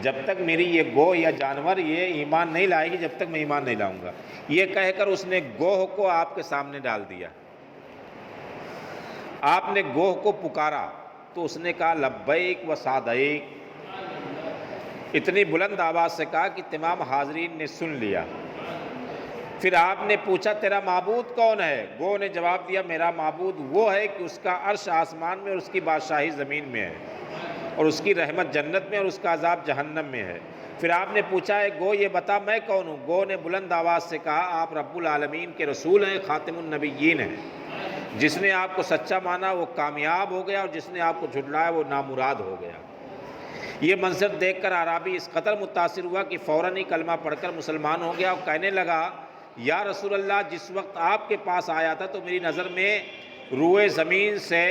جب تک میری یہ گو یا جانور یہ ایمان نہیں لائے گی جب تک میں ایمان نہیں لاؤں گا۔ یہ کہہ کر اس نے گوہ کو آپ کے سامنے ڈال دیا۔ آپ نے گوہ کو پکارا تو اس نے کہا لبیک و سعدیک، اتنی بلند آواز سے کہا کہ تمام حاضرین نے سن لیا۔ پھر آپ نے پوچھا تیرا معبود کون ہے؟ گوہ نے جواب دیا میرا معبود وہ ہے کہ اس کا عرش آسمان میں اور اس کی بادشاہی زمین میں ہے، اور اس کی رحمت جنت میں اور اس کا عذاب جہنم میں ہے۔ پھر آپ نے پوچھا ہے گو یہ بتا میں کون ہوں؟ گو نے بلند آواز سے کہا آپ رب العالمین کے رسول ہیں، خاتم النبیین ہیں۔ جس نے آپ کو سچا مانا وہ کامیاب ہو گیا اور جس نے آپ کو جھٹلایا وہ نامراد ہو گیا۔ یہ منظر دیکھ کر اعرابی اس قدر متاثر ہوا کہ فوراً ہی کلمہ پڑھ کر مسلمان ہو گیا اور کہنے لگا یا رسول اللہ جس وقت آپ کے پاس آیا تھا تو میری نظر میں روئے زمین سے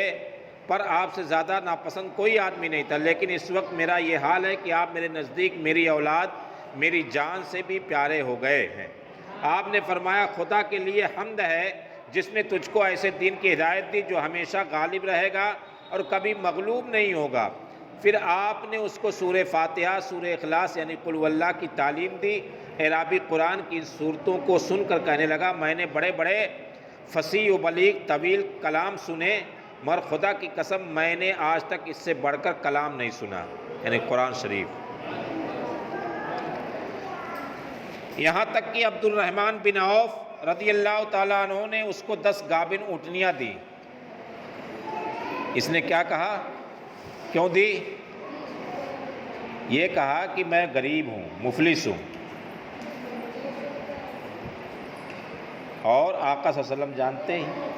پر آپ سے زیادہ ناپسند کوئی آدمی نہیں تھا، لیکن اس وقت میرا یہ حال ہے کہ آپ میرے نزدیک میری اولاد میری جان سے بھی پیارے ہو گئے ہیں۔ آپ نے فرمایا خدا کے لیے حمد ہے جس نے تجھ کو ایسے دین کی ہدایت دی جو ہمیشہ غالب رہے گا اور کبھی مغلوب نہیں ہوگا۔ پھر آپ نے اس کو سورہ فاتحہ، سورہ اخلاص یعنی قل واللہ کی تعلیم دی۔ اعرابی قرآن کی صورتوں کو سن کر کہنے لگا میں نے بڑے بڑے فصیح و بلیغ طویل کلام سنے مگر خدا کی قسم میں نے آج تک اس سے بڑھ کر کلام نہیں سنا، یعنی قرآن شریف۔ یہاں تک کہ عبد الرحمن بن عوف رضی اللہ تعالیٰ عنہ نے اس کو 10 گابن اونٹنیاں دی۔ اس نے کیا کہا؟ کیوں دی؟ یہ کہا کہ میں غریب ہوں، مفلس ہوں، اور آقا صلی اللہ علیہ وسلم جانتے ہیں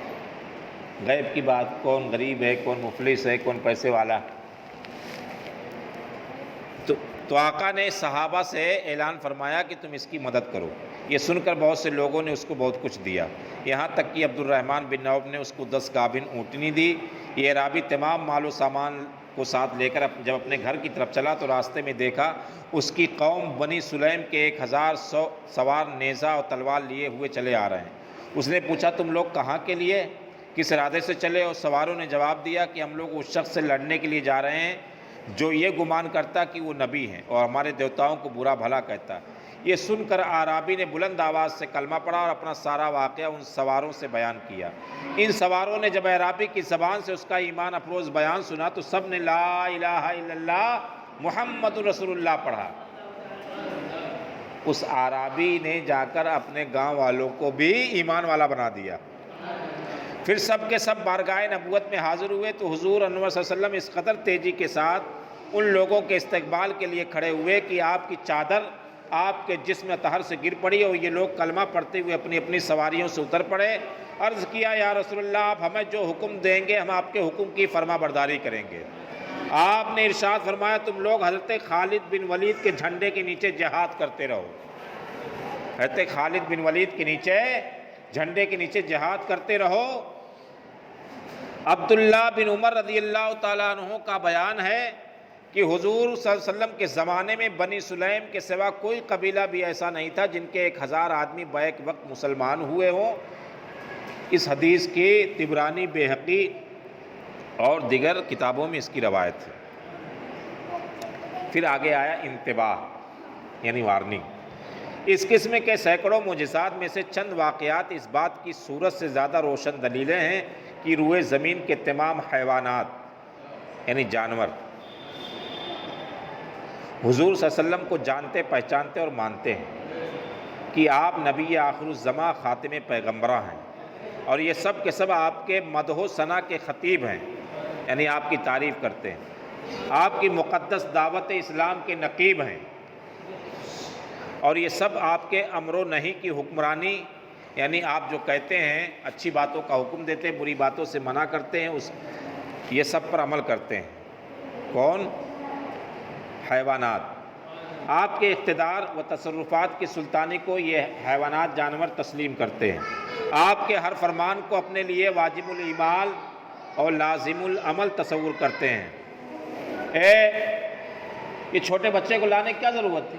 غیب کی بات، کون غریب ہے، کون مفلس ہے، کون پیسے والا۔ تو آقا نے صحابہ سے اعلان فرمایا کہ تم اس کی مدد کرو۔ یہ سن کر بہت سے لوگوں نے اس کو بہت کچھ دیا، یہاں تک کہ عبد الرحمن بن عوف نے اس کو 10 گابن اونٹنی دی۔ یہ اعرابی تمام مال و سامان کو ساتھ لے کر جب اپنے گھر کی طرف چلا تو راستے میں دیکھا اس کی قوم بنی سلیم کے 1000 سوار نیزہ اور تلوار لیے ہوئے چلے آ رہے ہیں۔ اس نے پوچھا تم لوگ کہاں کے لیے، کس ارادے سے چلے؟ اور سواروں نے جواب دیا کہ ہم لوگ اس شخص سے لڑنے کے لیے جا رہے ہیں جو یہ گمان کرتا کہ وہ نبی ہیں اور ہمارے دیوتاؤں کو برا بھلا کہتا۔ یہ سن کر اعرابی نے بلند آواز سے کلمہ پڑھا اور اپنا سارا واقعہ ان سواروں سے بیان کیا۔ ان سواروں نے جب اعرابی کی زبان سے اس کا ایمان افروز بیان سنا تو سب نے لا الہ الا اللہ محمد رسول اللہ پڑھا۔ اس اعرابی نے جا کر اپنے گاؤں والوں کو بھی ایمان والا بنا دیا۔ پھر سب کے سب بارگاہ نبوت میں حاضر ہوئے تو حضور انور صلی اللہ علیہ وسلم اس قدر تیزی کے ساتھ ان لوگوں کے استقبال کے لیے کھڑے ہوئے کہ آپ کی چادر آپ کے جسم اطہر سے گر پڑی اور یہ لوگ کلمہ پڑھتے ہوئے اپنی اپنی سواریوں سے اتر پڑے۔ عرض کیا یا رسول اللہ آپ ہمیں جو حکم دیں گے ہم آپ کے حکم کی فرما برداری کریں گے۔ آپ نے ارشاد فرمایا تم لوگ حضرت خالد بن ولید کے جھنڈے کے نیچے جہاد کرتے رہو۔ حضرت خالد بن ولید کے نیچے جھنڈے کے نیچے جہاد کرتے رہو۔ عبداللہ بن عمر رضی اللہ تعالیٰ عنہ کا بیان ہے کہ حضور صلی اللہ علیہ وسلم کے زمانے میں بنی سلیم کے سوا کوئی قبیلہ بھی ایسا نہیں تھا جن کے 1000 آدمی بیک وقت مسلمان ہوئے ہوں۔ اس حدیث کی طبرانی، بیہقی اور دیگر کتابوں میں اس کی روایت ہے۔ پھر آگے آیا انتباہ یعنی وارننگ۔ اس قسم کے سینکڑوں معجزات میں سے چند واقعات اس بات کی صورت سے زیادہ روشن دلیلیں ہیں کہ روئے زمین کے تمام حیوانات یعنی جانور حضور صلی اللہ علیہ وسلم کو جانتے، پہچانتے اور مانتے ہیں کہ آپ نبی آخر الزماں خاتم پیغمبراں ہیں، اور یہ سب کے سب آپ کے مدح و ثنا کے خطیب ہیں، یعنی آپ کی تعریف کرتے ہیں، آپ کی مقدس دعوت اسلام کے نقیب ہیں، اور یہ سب آپ کے امر و نہی کی حکمرانی یعنی آپ جو کہتے ہیں اچھی باتوں کا حکم دیتے ہیں، بری باتوں سے منع کرتے ہیں، یہ سب پر عمل کرتے ہیں۔ کون؟ حیوانات۔ آپ کے اقتدار و تصرفات کی سلطانی کو یہ حیوانات جانور تسلیم کرتے ہیں۔ آپ کے ہر فرمان کو اپنے لیے واجب العمال اور لازم العمل تصور کرتے ہیں۔ یہ چھوٹے بچے کو لانے کی کیا ضرورت تھی؟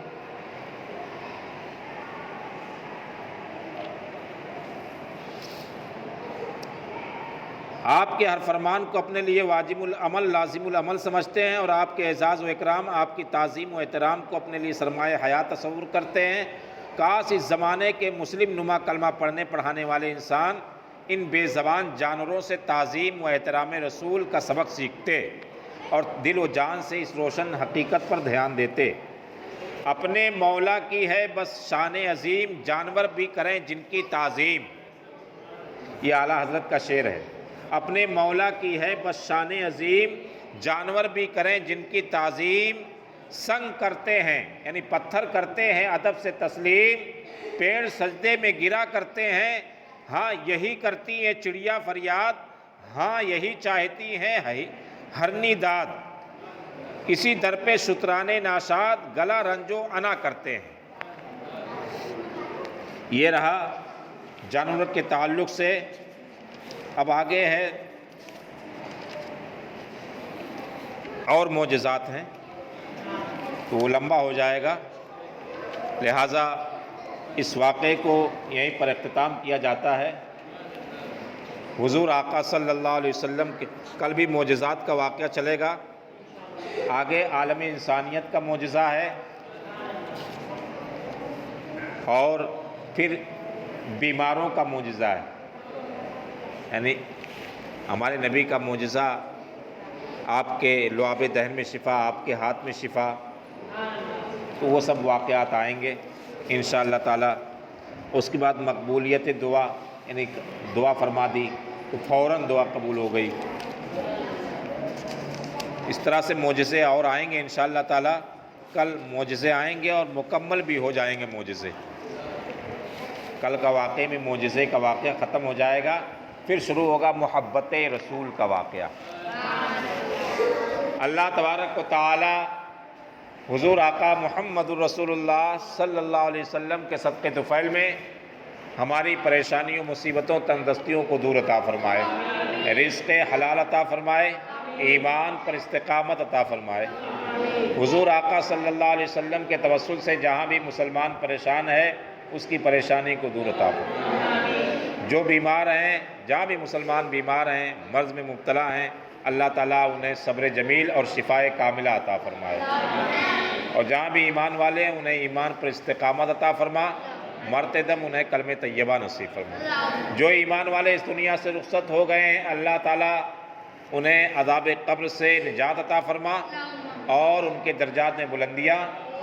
آپ کے ہر فرمان کو اپنے لیے واجب العمل، لازم العمل سمجھتے ہیں، اور آپ کے اعزاز و اکرام، آپ کی تعظیم و احترام کو اپنے لیے سرمایہ حیات تصور کرتے ہیں۔ کاش اس زمانے کے مسلم نما کلمہ پڑھنے پڑھانے والے انسان ان بے زبان جانوروں سے تعظیم و احترام رسول کا سبق سیکھتے اور دل و جان سے اس روشن حقیقت پر دھیان دیتے۔ اپنے مولا کی ہے بس شان عظیم، جانور بھی کریں جن کی تعظیم۔ یہ اعلیٰ حضرت کا شعر ہے۔ اپنے مولا کی ہے بس شان عظیم، جانور بھی کریں جن کی تعظیم۔ سنگ کرتے ہیں یعنی پتھر کرتے ہیں ادب سے تسلیم، پیڑ سجدے میں گرا کرتے ہیں، ہاں یہی کرتی ہے چڑیا فریاد، ہاں یہی چاہتی ہے ہرنی داد، اسی در پہ شترانے ناشاد گلا رنجو انا کرتے ہیں۔ یہ رہا جانور کے تعلق سے۔ اب آگے ہے اور معجزات ہیں تو وہ لمبا ہو جائے گا، لہٰذا اس واقعے کو یہیں پر اختتام کیا جاتا ہے۔ حضور آقا صلی اللہ علیہ وسلم کے کل بھی معجزات کا واقعہ چلے گا، آگے عالم انسانیت کا معجزہ ہے، اور پھر بیماروں کا معجزہ ہے، یعنی ہمارے نبی کا معجزہ، آپ کے لعاب دہن میں شفا، آپ کے ہاتھ میں شفا، تو وہ سب واقعات آئیں گے انشاءاللہ تعالی۔ اس کے بعد مقبولیت دعا، یعنی دعا فرما دی تو فوراً دعا قبول ہو گئی۔ اس طرح سے معجزے اور آئیں گے انشاءاللہ تعالی۔ کل معجزے آئیں گے اور مکمل بھی ہو جائیں گے معجزے۔ کل کا واقعے میں معجزے کا واقعہ ختم ہو جائے گا، پھر شروع ہوگا محبت رسول کا واقعہ۔ اللہ تبارک و تعالی حضور آقا محمد الرسول اللہ صلی اللہ علیہ وسلم کے صدقے طفیل میں ہماری پریشانیوں، مصیبتوں، تنگدستیوں کو دور عطا فرمائے، رزق حلال عطا فرمائے، ایمان پر استقامت عطا فرمائے۔ حضور آقا صلی اللہ علیہ وسلم کے توسل سے جہاں بھی مسلمان پریشان ہے اس کی پریشانی کو دور عطا فرمائے۔ جو بیمار ہیں، جہاں بھی مسلمان بیمار ہیں، مرض میں مبتلا ہیں، اللہ تعالیٰ انہیں صبر جمیل اور شفائے کاملہ عطا فرمائے، اور جہاں بھی ایمان والے ہیں انہیں ایمان پر استقامت عطا فرما، مرتے دم انہیں کلمہ طیبہ نصیب فرما۔ جو ایمان والے اس دنیا سے رخصت ہو گئے ہیں، اللہ تعالیٰ انہیں عذاب قبر سے نجات عطا فرما، اور ان کے درجات میں بلندیاں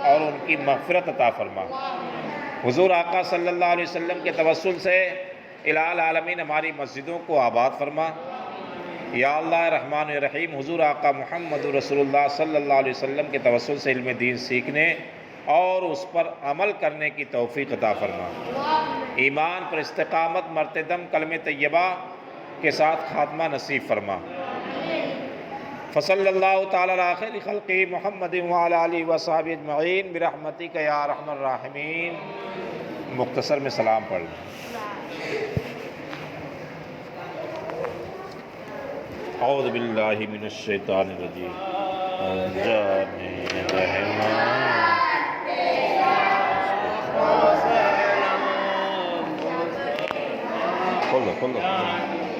اور ان کی مغفرت عطا فرما۔ حضور آقا صلی اللہ علیہ وسلم کے توسل سے الہ العالمین ہماری مسجدوں کو آباد فرما۔ یا اللہ رحمان الرحیم، حضور آقا محمد رسول اللہ صلی اللہ علیہ وسلم کے توسل سے علم دین سیکھنے اور اس پر عمل کرنے کی توفیق عطا فرما۔ ایمان پر استقامت، مرتے دم کلمہ طیبہ کے ساتھ خاتمہ نصیب فرما۔ فصلی اللہ تعالی علی خیر خلقہ محمد وعلی آلہ وصحبہ اجمعین برحمتک یا ارحم الراحمین۔ مختصر میں سلام پڑھ لیں۔ اعوذ باللہ من الشیطان الرجیم کھول دو